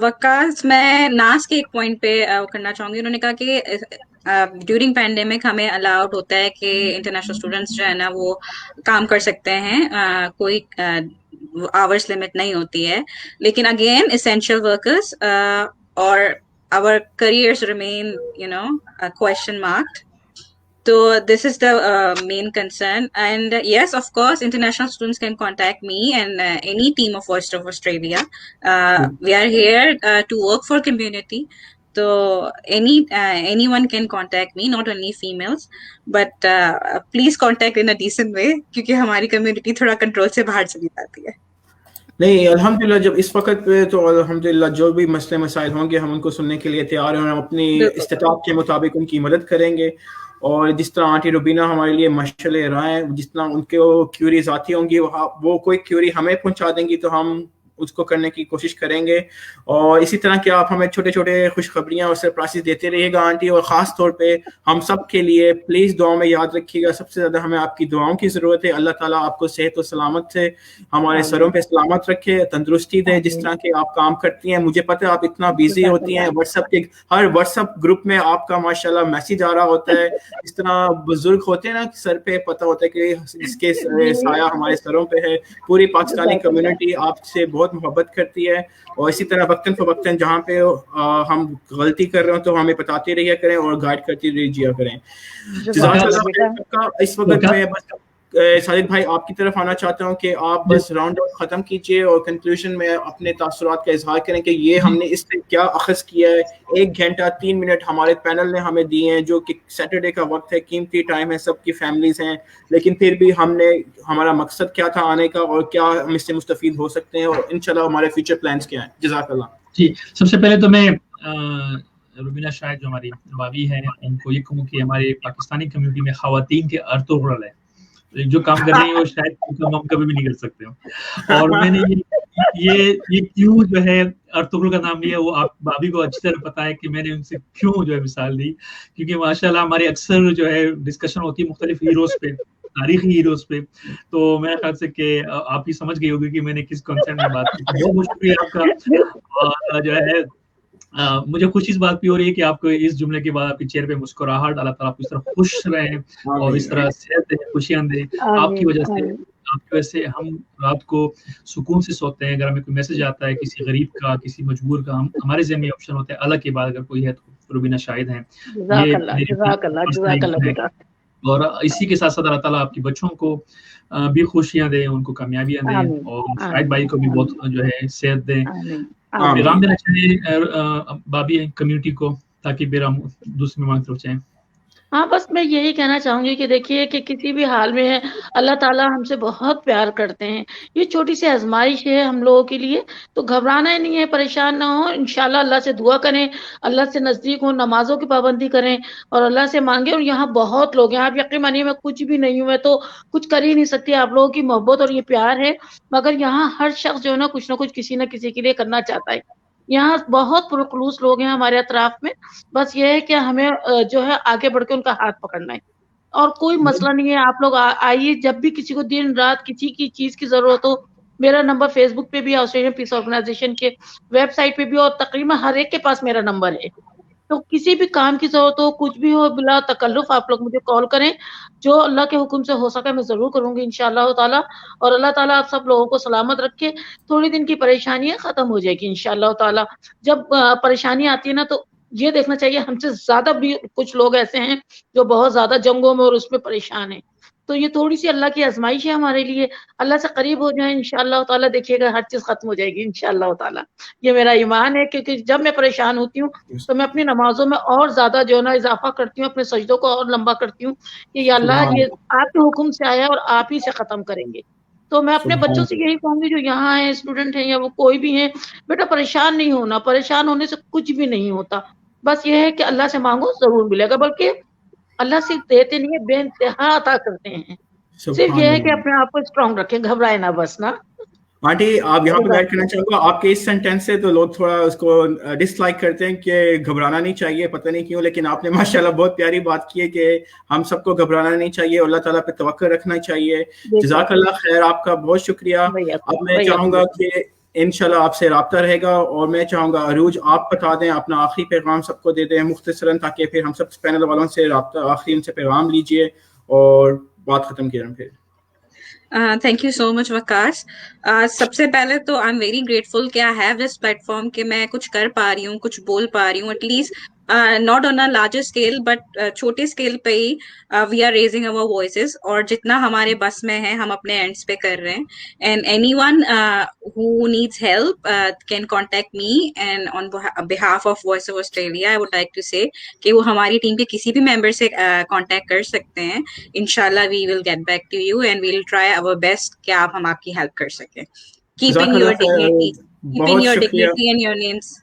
वकास, मैं नास के एक पॉइंट पे करना चाहूंगी। उन्होंने कहा कि ड्यूरिंग पैंडेमिक हमें अलाउड होता है कि इंटरनेशनल स्टूडेंट्स जो है ना वो काम कर सकते हैं, कोई आवर्स लिमिट नहीं होती है, लेकिन अगेन एसेंशियल वर्कर्स और our careers remain question marked. So this is the main concern, and yes, of course, international students can contact me and any team of Voice of Australia. We are here to work for community. So anyone can contact me, not only females, but please contact in a decent way, क्योंकि हमारी community थोड़ा control से बाहर चली जाती है। नहीं, अल्हम्दुलिल्लाह जब इस वक्त पे तो अल्हम्दुलिल्लाह जो भी मसले मसाइल होंगे हम उनको सुनने के लिए तैयार हैं, हम अपनी इस्तिताअत के मुताबिक उनकी मदद करेंगे। और जिस तरह आंटी रुबीना हमारे लिए मशअले राय, जिस तरह उनके क्यूरीज आती होंगी, वो कोई क्यूरी हमें पहुंचा देंगी तो हम उसको करने की कोशिश करेंगे। और इसी तरह के आप हमें छोटे छोटे खुशखबरियाँ और सरप्राइजेस देते रहिएगा आंटी, और ख़ास तौर पे हम सब के लिए प्लीज़ दुआ में याद रखिएगा, सबसे ज़्यादा हमें आपकी दुआओं की ज़रूरत है। अल्लाह ताला आपको सेहत और सलामत से हमारे सरों पे सलामत रखे, तंदुरुस्ती दे। जिस तरह के आप काम करती हैं, मुझे पता है आप इतना बिजी होती हैं, हर व्हाट्सएप ग्रुप में आपका माशाल्लाह मैसेज आ रहा होता है। इस तरह बुजुर्ग होते हैं ना, सर पे पता होता है कि इसके साया हमारे सरों पे है। पूरी पाकिस्तानी कम्युनिटी आपसे बहुत मोहब्बत करती है, और इसी तरह वक्तन फ़वक्तन जहाँ पे हम गलती कर रहे हो तो हमें बताते रहिए करें और गाइड करती रहिए करें। इस वक्त मैं बस साजिद भाई आपकी तरफ आना चाहता हूँ कि आप बस राउंड अप खत्म कीजिए और कंक्लूजन में अपने तासुरात का इजहार करें कि ये हमने इससे क्या अखज़ किया है। 1 घंटा 3 मिनट हमारे पैनल ने हमें दिए हैं, जो कि सैटरडे का वक्त है, कीमती टाइम है, सबकी फैमिलीज हैं, लेकिन फिर भी हमारा मकसद क्या था आने का और क्या हम इससे मुस्तफीद हो सकते हैं, और इंशाल्लाह हमारे फ्यूचर प्लान्स क्या हैं। जज़ाकल्लाह। जी, सबसे पहले तो मैं रुबीना शाहिद जो हमारी भाभी हैं उनको ये कहूँ कि हमारे पाकिस्तानी कम्युनिटी में ख़वातीन के अर्तुगरुल है, जो काम कर रही है वो शायद काम हम कभी भी नहीं कर सकते हो। और मैंने ये क्यों जो है अर्तुगरुल का नाम लिया, वो आप भाभी को अच्छी तरह पता है कि मैंने उनसे क्यों जो है मिसाल दी, क्योंकि माशाल्लाह हमारे अक्सर जो है डिस्कशन होती है मुख्तलिफ हीरोज पे, तारीखी हीरोज पे, तो मेरे ख्याल से कि आप ही समझ गई होगी कि मैंने किस कॉन्सेप्ट में बात की। बहुत शुक्रिया आपका। और जो है मुझे खुशी इस बात की हो रही है कि आपको इस जुमले के बाद आपके चेहरे पे मुस्कुराहट, अल्लाह ताला आपको इस तरह खुश रहें और इस तरह सेहत दे, खुशियां दे। आपकी वजह से हम रात को सुकून से सोते हैं। अगर हमें कोई मैसेज आता है किसी गरीब का, किसी मजबूर का, हमारे ज़हन में ऑप्शन होता है अल्लाह के बाद अगर कोई है तो रुबीना शाहिद हैं। और इसी के साथ साथ अल्लाह ताला आपके बच्चों को भी खुशियां दे, उनको कामयाबियां दे, और शाहिद भाई को भी बहुत जो है सेहत दे। पैगाम देना चाहिए भाभी कम्युनिटी को, ताकि फिर हम दूसरे में तरफ जाएं। हाँ, बस मैं यही कहना चाहूंगी कि देखिए कि किसी भी हाल में अल्लाह ताला हमसे बहुत प्यार करते हैं। ये छोटी सी आजमाइश है हम लोगों के लिए, तो घबराना ही नहीं है, परेशान ना हो। इंशाल्लाह अल्लाह से दुआ करें, अल्लाह से नजदीक हो, नमाजों की पाबंदी करें और अल्लाह से मांगे। और यहाँ बहुत लोग हैं, आप यकीन मानिए मैं कुछ भी नहीं हूँ, मैं तो कुछ कर ही नहीं सकती। आप लोगों की मोहब्बत और ये प्यार है, मगर यहाँ हर शख्स जो है ना कुछ किसी न किसी के लिए करना चाहता है। यहाँ बहुत पुरखलूस लोग हैं हमारे अतराफ में। बस ये है कि हमें जो है आगे बढ़ के उनका हाथ पकड़ना है, और कोई मसला नहीं है। आप लोग आइए, जब भी किसी को दिन रात किसी की चीज की जरूरत हो, मेरा नंबर फेसबुक पे भी है, ऑस्ट्रेलियन पीस ऑर्गेनाइजेशन के वेबसाइट पे भी, और तकरीबन हर एक के पास मेरा नंबर है। तो किसी भी काम की जरूरत हो, कुछ भी हो, बिला तकल्लुफ आप लोग मुझे कॉल करें। जो अल्लाह के हुक्म से हो सका मैं जरूर करूंगी इंशाअल्लाह ताला। और अल्लाह ताला आप सब लोगों को सलामत रखे। थोड़ी दिन की परेशानियां खत्म हो जाएगी इंशाअल्लाह ताला। जब परेशानी आती है ना, तो ये देखना चाहिए हमसे ज्यादा भी कुछ लोग ऐसे हैं जो बहुत ज्यादा जंगों में और उसमें परेशान हैं। तो ये थोड़ी सी अल्लाह की आजमाइश है हमारे लिए। अल्लाह से करीब हो जाए इंशाअल्लाह ताला, देखिएगा हर चीज खत्म हो जाएगी इंशाअल्लाह ताला। ये मेरा ईमान है, क्योंकि जब मैं परेशान होती हूँ तो मैं अपनी नमाजों में और ज्यादा जो है ना इजाफा करती हूँ, अपने सजदों को और लंबा करती हूँ कि या अल्लाह सुभान ये अल्लाह, आपके हुक्म से आया और आप ही से खत्म करेंगे। तो मैं अपने सुभान बच्चों से यही कहूंगी जो यहाँ है, स्टूडेंट हैं या वो कोई भी है, बेटा परेशान नहीं होना। परेशान होने से कुछ भी नहीं होता। बस ये है कि अल्लाह से मांगो जरूर मिलेगा, बल्कि अल्लाह सिर्फ देते नहीं है, बेइंतहा अता करते हैं। सिर्फ सुभान ये है कि अल्लाह। अपने आप को स्ट्रांग रखें, घबराए ना बस ना। आंटी, आप यहाँ पे जज़ाक गाइड करना चाहूंगा, आपके इस सेंटेंस से तो लोग थोड़ा उसको डिसलाइक करते हैं कि घबराना नहीं चाहिए, पता नहीं क्यों, लेकिन आपने माशाल्लाह बहुत प्यारी बात की है कि हम सबको घबराना नहीं चाहिए, अल्लाह ताला पे तवक्कुल रखना चाहिए। बेशक जज़ाकल्लाह खैर, आपका बहुत शुक्रिया। भैया अब मैं भैया चाहूंगा कि इंशाल्लाह आपसे राब्ता रहेगा, और मैं चाहूंगा अरूज आप बता दें, अपना आखिरी पैगाम सबको दे दें मुख्तसरन, ताकि फिर हम सब पैनल वालों से राब्ता आखिरी उनसे पैगाम लीजिए और बात खत्म करें फिर। Thank you so much Waqas. सबसे पहले तो आई एम वेरी ग्रेटफुल कि आई हैव दिस प्लेटफॉर्म कि मैं कुछ कर पा रही हूँ, कुछ बोल पा रही हूँ, at least not on a larger scale but छोटे स्केल पे ही we are raising our voices, और जितना हमारे बस में है हम अपने एंड्स पे कर रहे हैं। And anyone who needs help can contact me, and on behalf of voice of Australia I would like to say कि वो हमारी टीम के किसी भी मेंबर से कांटेक्ट कर सकते हैं। Inshallah, we will get back to you and we'll try our best कि आप हम आपकी हेल्प कर सकें, keeping जज़ाकल्लाह your खैर dignity, अरूज, keeping बहुत your शुक्रिया, dignity and your names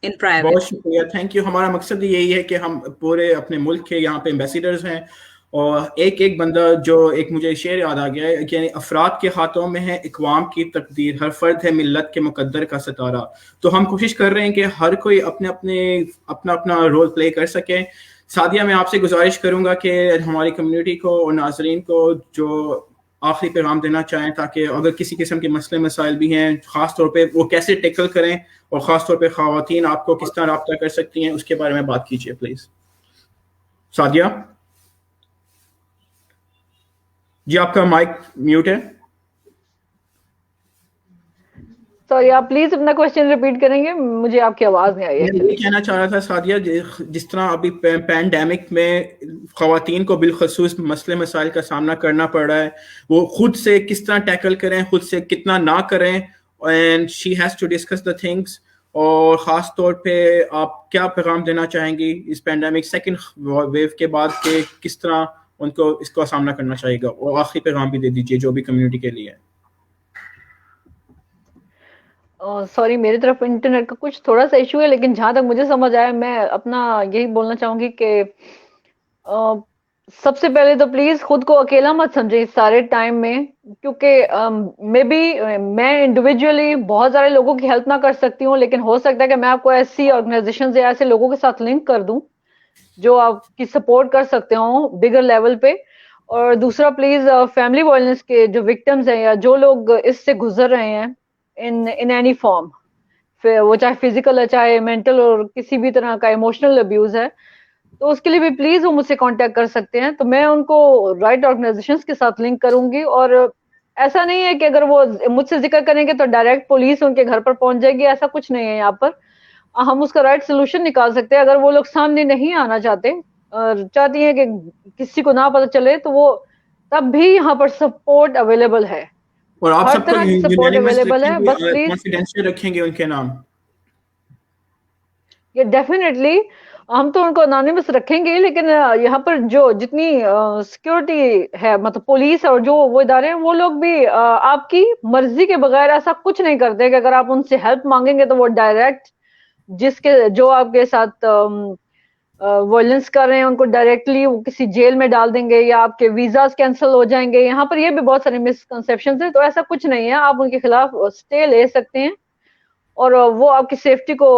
in private. बहुत शुक्रिया, थैंक यू। हमारा मकसद यही है कि हम पूरे अपने मुल्क के यहाँ पे एम्बेसडर्स हैं, और एक एक बंदा, जो एक मुझे शेर याद आ गया है कि अफराद के हाथों में है इक़वाम की तकदीर, हर फर्द है मिल्लत के मुकद्दर का सितारा। तो हम कोशिश कर रहे हैं कि हर कोई अपना अपना रोल प्ले कर सके। सादिया, मैं आपसे गुजारिश करूंगा कि हमारी कम्युनिटी को और नाजरीन को जो आखिरी पैगाम देना चाहें, ताकि अगर किसी किस्म के मसले मसाइल भी हैं, ख़ास तौर पे वो कैसे टैकल करें, और ख़ास तौर पे ख़वातीन आपको किस तरह रब्ता कर सकती हैं, उसके बारे में बात कीजिए प्लीज़। सादिया जी, आपका माइक म्यूट है। सॉरी, आप प्लीज अपना क्वेश्चन रिपीट करेंगे, मुझे आपकी आवाज नहीं आई मैं एक्चुअली। ये कहना चाह रहा था सादिया, जिस तरह अभी पैंडेमिक में ख़वातीन को बिलखसूस मसले मसाइल का सामना करना पड़ रहा है, वो खुद से किस तरह टैकल करें, खुद से कितना ना करें, and she has to discuss the things. और ख़ास तौर पे आप क्या पैगाम देना चाहेंगी इस पैंडेमिक सेकंड वेव के बाद के किस तरह उनको इसका सामना करना चाहिए, और आखिरी पैगाम भी दे दीजिए जो भी कम्युनिटी के लिए है। सॉरी, मेरी तरफ इंटरनेट का कुछ थोड़ा सा इशू है, लेकिन जहां तक मुझे समझ आया मैं अपना यही बोलना चाहूंगी कि सबसे पहले तो प्लीज खुद को अकेला मत समझे इस सारे टाइम में, क्योंकि मे बी मैं इंडिविजुअली बहुत सारे लोगों की हेल्प ना कर सकती हूँ, लेकिन हो सकता है कि मैं आपको ऐसी ऑर्गेनाइजेशन या ऐसे लोगों के साथ लिंक कर दूं जो आपकी सपोर्ट कर सकते हो बिगर लेवल पे। और दूसरा, प्लीज फैमिली वायलेंस के जो विक्टिम्स हैं या जो लोग इससे गुजर रहे हैं इन एनी फॉर्म, फिर वो चाहे फिजिकल है चाहे मेंटल और किसी भी तरह का इमोशनल अब्यूज है, तो उसके लिए भी प्लीज वो मुझसे कांटेक्ट कर सकते हैं। तो मैं उनको राइट ऑर्गेनाइजेशंस के साथ लिंक करूंगी। और ऐसा नहीं है कि अगर वो मुझसे जिक्र करेंगे तो डायरेक्ट पुलिस उनके घर पर पहुंच जाएगी, ऐसा कुछ नहीं है। यहाँ पर हम उसका राइट सोल्यूशन निकाल सकते हैं। अगर वो लोग सामने नहीं आना चाहते और चाहती हैं कि किसी को ना पता चले, तो वो तब भी यहाँ पर सपोर्ट अवेलेबल है, और आप हर सबको तरह की सपोर्ट यूनानिमस अवेलेबल है। रखेंगे, बस प्लीज कॉन्फिडेंशियल रखेंगे उनके नाम। ये डेफिनेटली हम तो उनको अनोनिमस रखेंगे, लेकिन यहाँ पर जो जितनी सिक्योरिटी है, मतलब पुलिस और जो वो इदारे हैं, वो लोग भी आपकी मर्जी के बगैर ऐसा कुछ नहीं करते कि अगर आप उनसे हेल्प मांगेंगे तो वो डायरेक्ट जिसके जो आपके साथ वायलेंस कर रहे हैं उनको डायरेक्टली वो किसी जेल में डाल देंगे या आपके वीजास कैंसिल हो जाएंगे। यहाँ पर ये भी बहुत सारे मिसकंसेप्शन है, तो ऐसा कुछ नहीं है। आप उनके खिलाफ स्टे ले सकते हैं और वो आपकी सेफ्टी को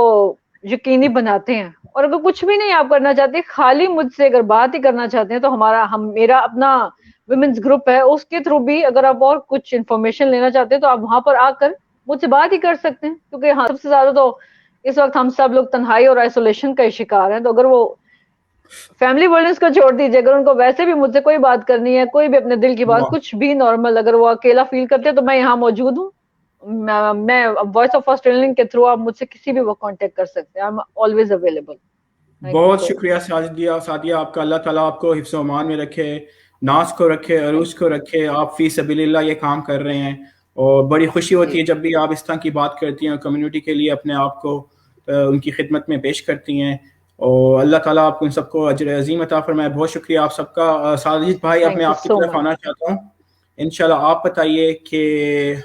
यकीनी बनाते हैं। और अगर कुछ भी नहीं आप करना चाहते, खाली मुझसे अगर बात ही करना चाहते हैं, तो मेरा अपना वुमेन्स ग्रुप है, उसके थ्रू भी अगर आप और कुछ इन्फॉर्मेशन लेना चाहते हैं तो आप वहां पर आकर मुझसे बात ही कर सकते हैं। क्योंकि हाँ, सबसे ज्यादा तो इस वक्त हम सब लोग तन्हाई और आइसोलेशन का शिकार हैं। तो अगर वो फैमिली वायलेंस को छोड़ दीजिए, अगर उनको वैसे भी मुझसे कोई बात करनी है, कोई भी अपने दिल की बात, कुछ भी नॉर्मल, अगर वो अकेला फील करते हैं तो मैं यहाँ मौजूद हूँ। मैं वॉइस ऑफ ऑस्ट्रेलियन के थ्रू आप मुझसे किसी भी वक्त कांटेक्ट कर सकते हैं। I am always available. बहुत शुक्रिया सादिया आपका। अल्लाह ताला आपको हिफ्ज़ अमान में रखे, नाज को रखे, अरूज को रखे। आप फी सबीलिल्लाह ये काम कर रहे हैं और बड़ी खुशी होती है जब भी आप इस तरह की बात करती हैं, कम्युनिटी के लिए अपने आप को उनकी खिदमत में पेश करती हैं। और अल्लाह ताला आपको इन सबको अजर अजीम अता फरमाए। बहुत शुक्रिया आप सबका। साजिद भाई, अब मैं आपकी तरफ आना चाहता हूँ। इंशाल्लाह आप बताइए कि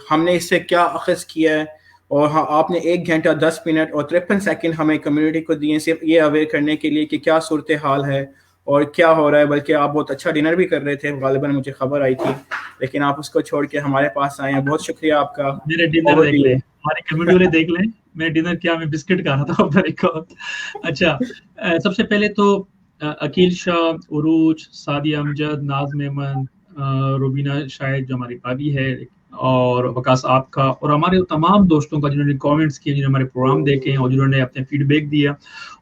हमने इससे क्या अखज़ किया है। और हाँ, आपने 1 घंटा 10 मिनट और 53 सेकंड हमें कम्युनिटी को दिए सिर्फ ये अवेयर करने के लिए कि क्या सूरत हाल है और क्या हो रहा है। बल्कि आप बहुत अच्छा डिनर भी कर रहे थे, गालिबन मुझे खबर आई थी, लेकिन आप उसको छोड़ के हमारे पास आए हैं। बहुत शुक्रिया आपका। मेरे डिनर देख ले, हमारी कम्युनिटी वाले देख लें मैं डिनर क्या, मैं बिस्किट खा रहा था अपना एक और। अच्छा, सबसे पहले तो अकील शाह, उरूज, सादिया अमजद, नाज मेमन, रुबीना शायद जो हमारी भाभी है, और वकास आपका, और हमारे तमाम दोस्तों का जिन्होंने कमेंट्स किए, जिन्होंने हमारे प्रोग्राम देखे और जिन्होंने अपने फीडबैक दिया,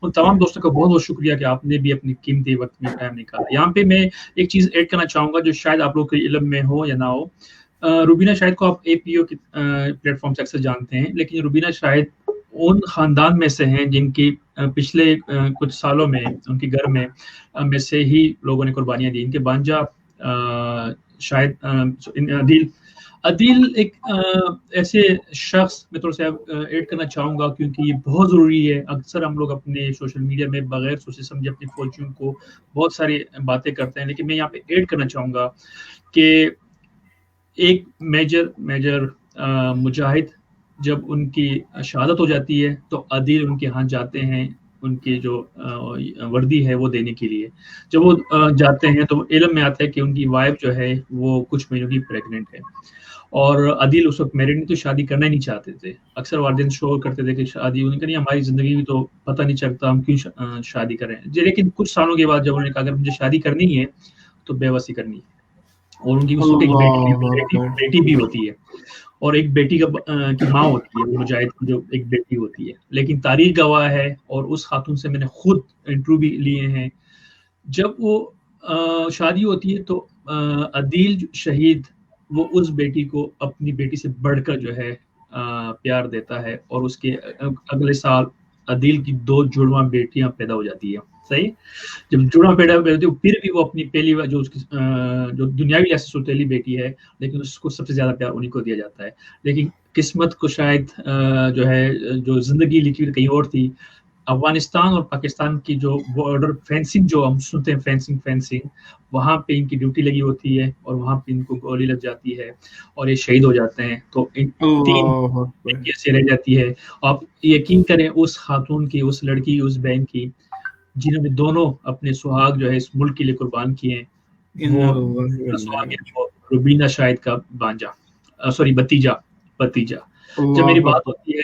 उन तमाम दोस्तों का बहुत बहुत शुक्रिया कि आपने भी अपनी कीमती वक्त में टाइम निकाला। यहाँ पे मैं एक चीज़ ऐड करना चाहूँगा जो शायद आप लोग के इल्म में हो या ना हो। रुबीना शाहिद को आप APO के प्लेटफॉर्म से अक्सर जानते हैं, लेकिन रुबीना शाहिद उन खानदान में से हैं जिनकी पिछले कुछ सालों में उनके घर में से ही लोगों ने कुर्बानियां दी। इनके बांजा शायद अदील एक ऐसे शख्स मैं थोड़ा सा ऐड करना चाहूँगा क्योंकि ये बहुत ज़रूरी है। अक्सर हम लोग अपने सोशल मीडिया में बगैर सोचे समझे अपनी फौजियों को बहुत सारी बातें करते हैं, लेकिन मैं यहाँ पे ऐड करना चाहूँगा कि एक मेजर मुजाहिद जब उनकी शहादत हो जाती है तो अदील उनके यहाँ जाते हैं, उनकी जो वर्दी है वो देने के लिए। जब वो जाते हैं तो इल्म में आता है कि उनकी वाइफ जो है वो कुछ महीनों की प्रेग्नेंट है, और अदील उस वक्त मैरिड नहीं, तो शादी करना ही नहीं चाहते थे। अक्सर वालिदैन शोर करते थे कि शादी, उन्होंने कहा नहीं हमारी ज़िंदगी में तो पता नहीं चलता, हम क्यों शादी करें। लेकिन कुछ सालों के बाद जब उन्होंने कहा अगर मुझे शादी करनी है तो बेबसी करनी है, और उनकी उस वक्त एक बेटी भी होती है और एक बेटी की माँ होती है, मुजाहिद की जो एक बेटी होती है। लेकिन तारीख गवाह है, और उस खातून से मैंने खुद इंटरव्यू भी लिए हैं, जब वो शादी होती है तो अदील शहीद वो उस बेटी को अपनी बेटी से बढ़कर जो है प्यार देता है, और उसके अगले साल अदील की 2 जुड़वा बेटियां पैदा हो जाती है। सही, जब जुड़वा पैदा होती है फिर भी वो अपनी पहली जो उसकी जो दुनियावी ऐसी सौतेली बेटी है, लेकिन उसको सबसे ज्यादा प्यार उन्हीं को दिया जाता है। लेकिन किस्मत को शायद जो है जो जिंदगी लिखी हुई कहीं और थी। अफगानिस्तान और पाकिस्तान की जो बॉर्डर फेंसिंग जो हम सुनते हैं, फेंसिंग वहाँ पे इनकी ड्यूटी लगी होती है और वहाँ पे इनको गोली लग जाती है और ये शहीद हो जाते हैं। तो इन 3 कैसे रह जाती है। आप यकीन करें उस खातून की, उस लड़की, उस बहन की जिन्होंने दोनों अपने सुहाग जो है इस मुल्क के लिए कुर्बान किए, वो रुबीना शाहिद का भतीजा। जब मेरी बात होती है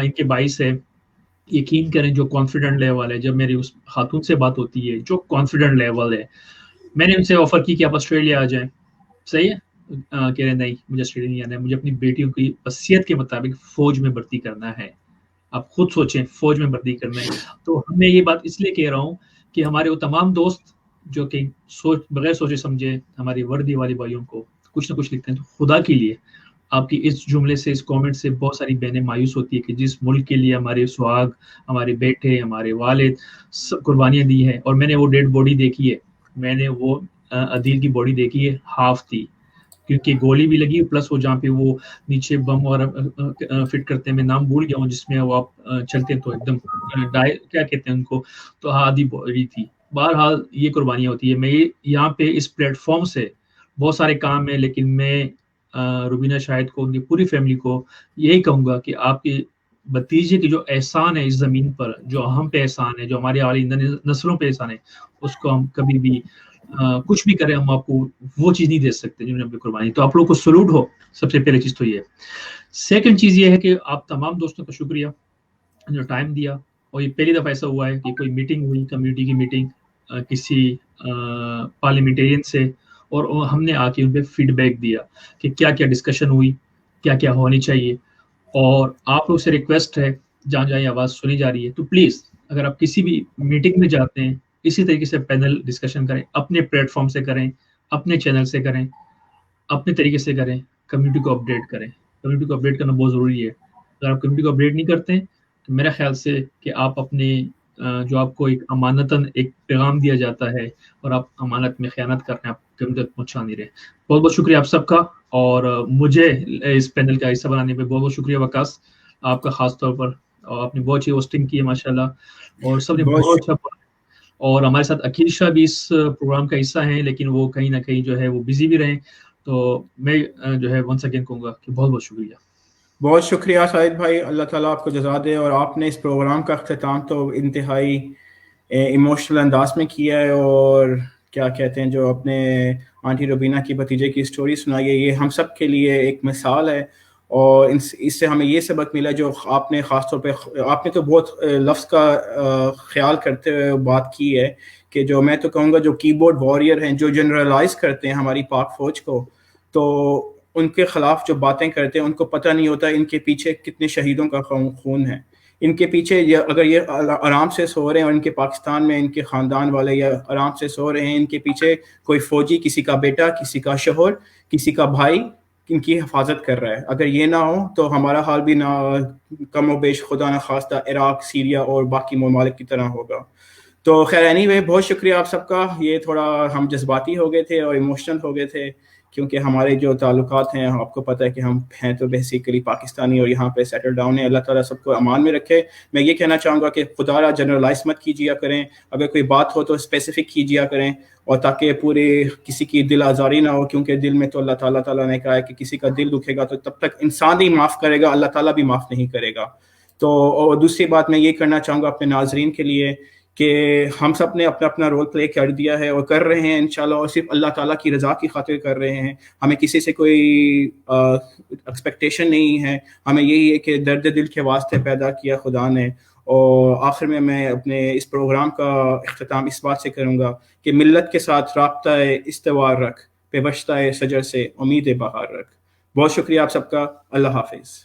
इनके भाई से, यकीन करें जो कॉन्फिडेंट लेवल है, जब मेरी उस खातून से बात होती है जो कॉन्फिडेंट लेवल है, मैंने उनसे ऑफर की कि आप ऑस्ट्रेलिया आ जाएं। सही है, कह रहे नहीं मुझे ऑस्ट्रेलिया नहीं आना है, मुझे अपनी बेटियों की वसीयत के मुताबिक फौज में भर्ती करना है। आप खुद सोचें, फौज में भर्ती करना है। तो मैं ये बात इसलिए कह रहा हूँ कि हमारे वो तमाम दोस्त जो कि बगैर सोचे समझे हमारी वर्दी वाले भाइयों को कुछ ना कुछ लिखते हैं, तो खुदा के लिए आपकी इस जुमले से, इस कमेंट से बहुत सारी बहनें मायूस होती है कि जिस मुल्क के लिए हमारे सुहाग, हमारे बेटे, हमारे वालिद कुर्बानियां दी हैं। और मैंने वो डेड बॉडी देखी है, मैंने वो अदील की बॉडी देखी है, हाफ थी, क्योंकि गोली भी लगी प्लस वो जहाँ पे वो नीचे बम और फिट करते हैं, मैं नाम भूल गया हूँ, जिसमें वो आप चलते हैं तो एकदम क्या कहते हैं उनको, तो आधी बॉडी थी। बहरहाल ये कुर्बानियाँ होती है। मैं यहाँ पे इस प्लेटफॉर्म से बहुत सारे काम है, लेकिन मैं रुबीना शाहिद को, उनकी पूरी फैमिली को यही कहूँगा कि आपके भतीजे की जो एहसान है इस ज़मीन पर, जो हम पे एहसान है, जो हमारे आने वाली नस्लों पे एहसान है, उसको हम कभी भी कुछ भी करें, हम आपको वो चीज़ नहीं दे सकते जिन्होंने अपनी कुर्बानी। तो आप लोग को सलूट हो, सबसे पहली चीज़ तो ये है। सेकंड चीज़ ये है कि आप तमाम दोस्तों का शुक्रिया जो टाइम दिया, और ये पहली दफ़ा ऐसा हुआ है कि कोई मीटिंग हुई, कम्युनिटी की मीटिंग किसी पार्लियामेंटेरियन से, और हमने आके उन पर फीडबैक दिया कि क्या क्या डिस्कशन हुई, क्या क्या होनी चाहिए। और आप लोग से रिक्वेस्ट है, जहाँ जहाँ आवाज़ सुनी जा रही है, तो प्लीज़ अगर आप किसी भी मीटिंग में जाते हैं, इसी तरीके से पैनल डिस्कशन करें, अपने प्लेटफॉर्म से करें, अपने चैनल से करें, अपने तरीके से करें, कम्युनिटी को अपडेट करें। कम्युनिटी को अपडेट करना बहुत ज़रूरी है। अगर आप कम्युनिटी को अपडेट नहीं करते हैं, तो मेरा ख्याल से कि आप अपने जो आपको एक अमानतन एक पैगाम दिया जाता है और आप अमानत में ख़यानत कर रहे हैं, आप कम्युनिटी तक पहुँचा नहीं रहे। बहुत बहुत शुक्रिया आप सबका, और मुझे इस पैनल का हिस्सा बनाने पे बहुत बहुत शुक्रिया वकास आपका, ख़ास तौर पर। और आपने बहुत अच्छी होस्टिंग की है माशाल्लाह, और सबने बहुत अच्छा बोला। और हमारे साथ अकील शाह भी इस प्रोग्राम का हिस्सा हैं, लेकिन वो कहीं ना कहीं जो है वो बिजी भी रहे। तो मैं जो है वंस अगेन कहूँगा कि बहुत बहुत शुक्रिया। बहुत शुक्रिया शाहिद भाई, अल्लाह ताला आपको जज़ा दे। और आपने इस प्रोग्राम का अख्तिताम तो इंतहाई इमोशनल अंदाज में किया है, और क्या कहते हैं, जो अपने आंटी रुबीना की भतीजे की स्टोरी सुनाई है, ये हम सब के लिए एक मिसाल है। और इससे हमें ये सबक मिला जो आपने ख़ास तौर पे, आपने तो बहुत लफ्ज़ का ख्याल करते हुए बात की है कि जो मैं तो कहूँगा जो कीबोर्ड वॉरियर हैं, जो जनरलाइज करते हैं हमारी पाक फ़ौज को, तो उनके ख़िलाफ़ जो बातें करते हैं उनको पता नहीं होता इनके पीछे कितने शहीदों का खून है। इनके पीछे अगर ये आराम से सो रहे हैं और इनके पाकिस्तान में इनके ख़ानदान वाले या आराम से सो रहे हैं, इनके पीछे कोई फ़ौजी, किसी का बेटा, किसी का शोहर, किसी का भाई इनकी हिफाजत कर रहा है। अगर ये ना हो तो हमारा हाल भी ना कम व बेश खुदा न खास्ता इराक़, सीरिया और बाकी ममालिक की तरह होगा। तो खैर एनीवे, बहुत शुक्रिया आप सबका। ये थोड़ा हम जज्बाती हो गए थे और इमोशनल हो गए थे, क्योंकि हमारे जो ताल्लुकात हैं, आपको पता है कि हम हैं तो बेसिकली पाकिस्तानी और यहाँ पे सेटल डाउन है। अल्लाह ताला सबको अमान में रखे। मैं ये कहना चाहूँगा कि खुदारा जनरलाइज मत कीजिए करें, अगर कोई बात हो तो स्पेसिफिक कीजिए करें, और ताकि पूरे किसी की दिल आज़ारी ना हो, क्योंकि दिल में तो अल्लाह ताला ने कहा है कि किसी का दिल दुखेगा तो तब तक इंसान ही माफ़ करेगा, अल्लाह ताला भी माफ़ नहीं करेगा। तो और दूसरी बात मैं ये करना चाहूँगा अपने नाजरीन के लिए कि हम सब ने अपना अपना रोल प्ले कर दिया है और कर रहे हैं इंशाल्लाह, और सिर्फ अल्लाह ताला की रज़ा की खातिर कर रहे हैं। हमें किसी से कोई एक्सपेक्टेशन नहीं है, हमें यही है कि दर्द दिल के वास्ते पैदा किया खुदा ने। और आखिर में मैं अपने इस प्रोग्राम का इख्तिताम इस बात से करूँगा कि मिल्लत के साथ राब्ता इस्तवार रख, पेवश्ता सजर से उम्मीद बहार रख। बहुत शुक्रिया आप सबका। अल्लाह हाफिज़।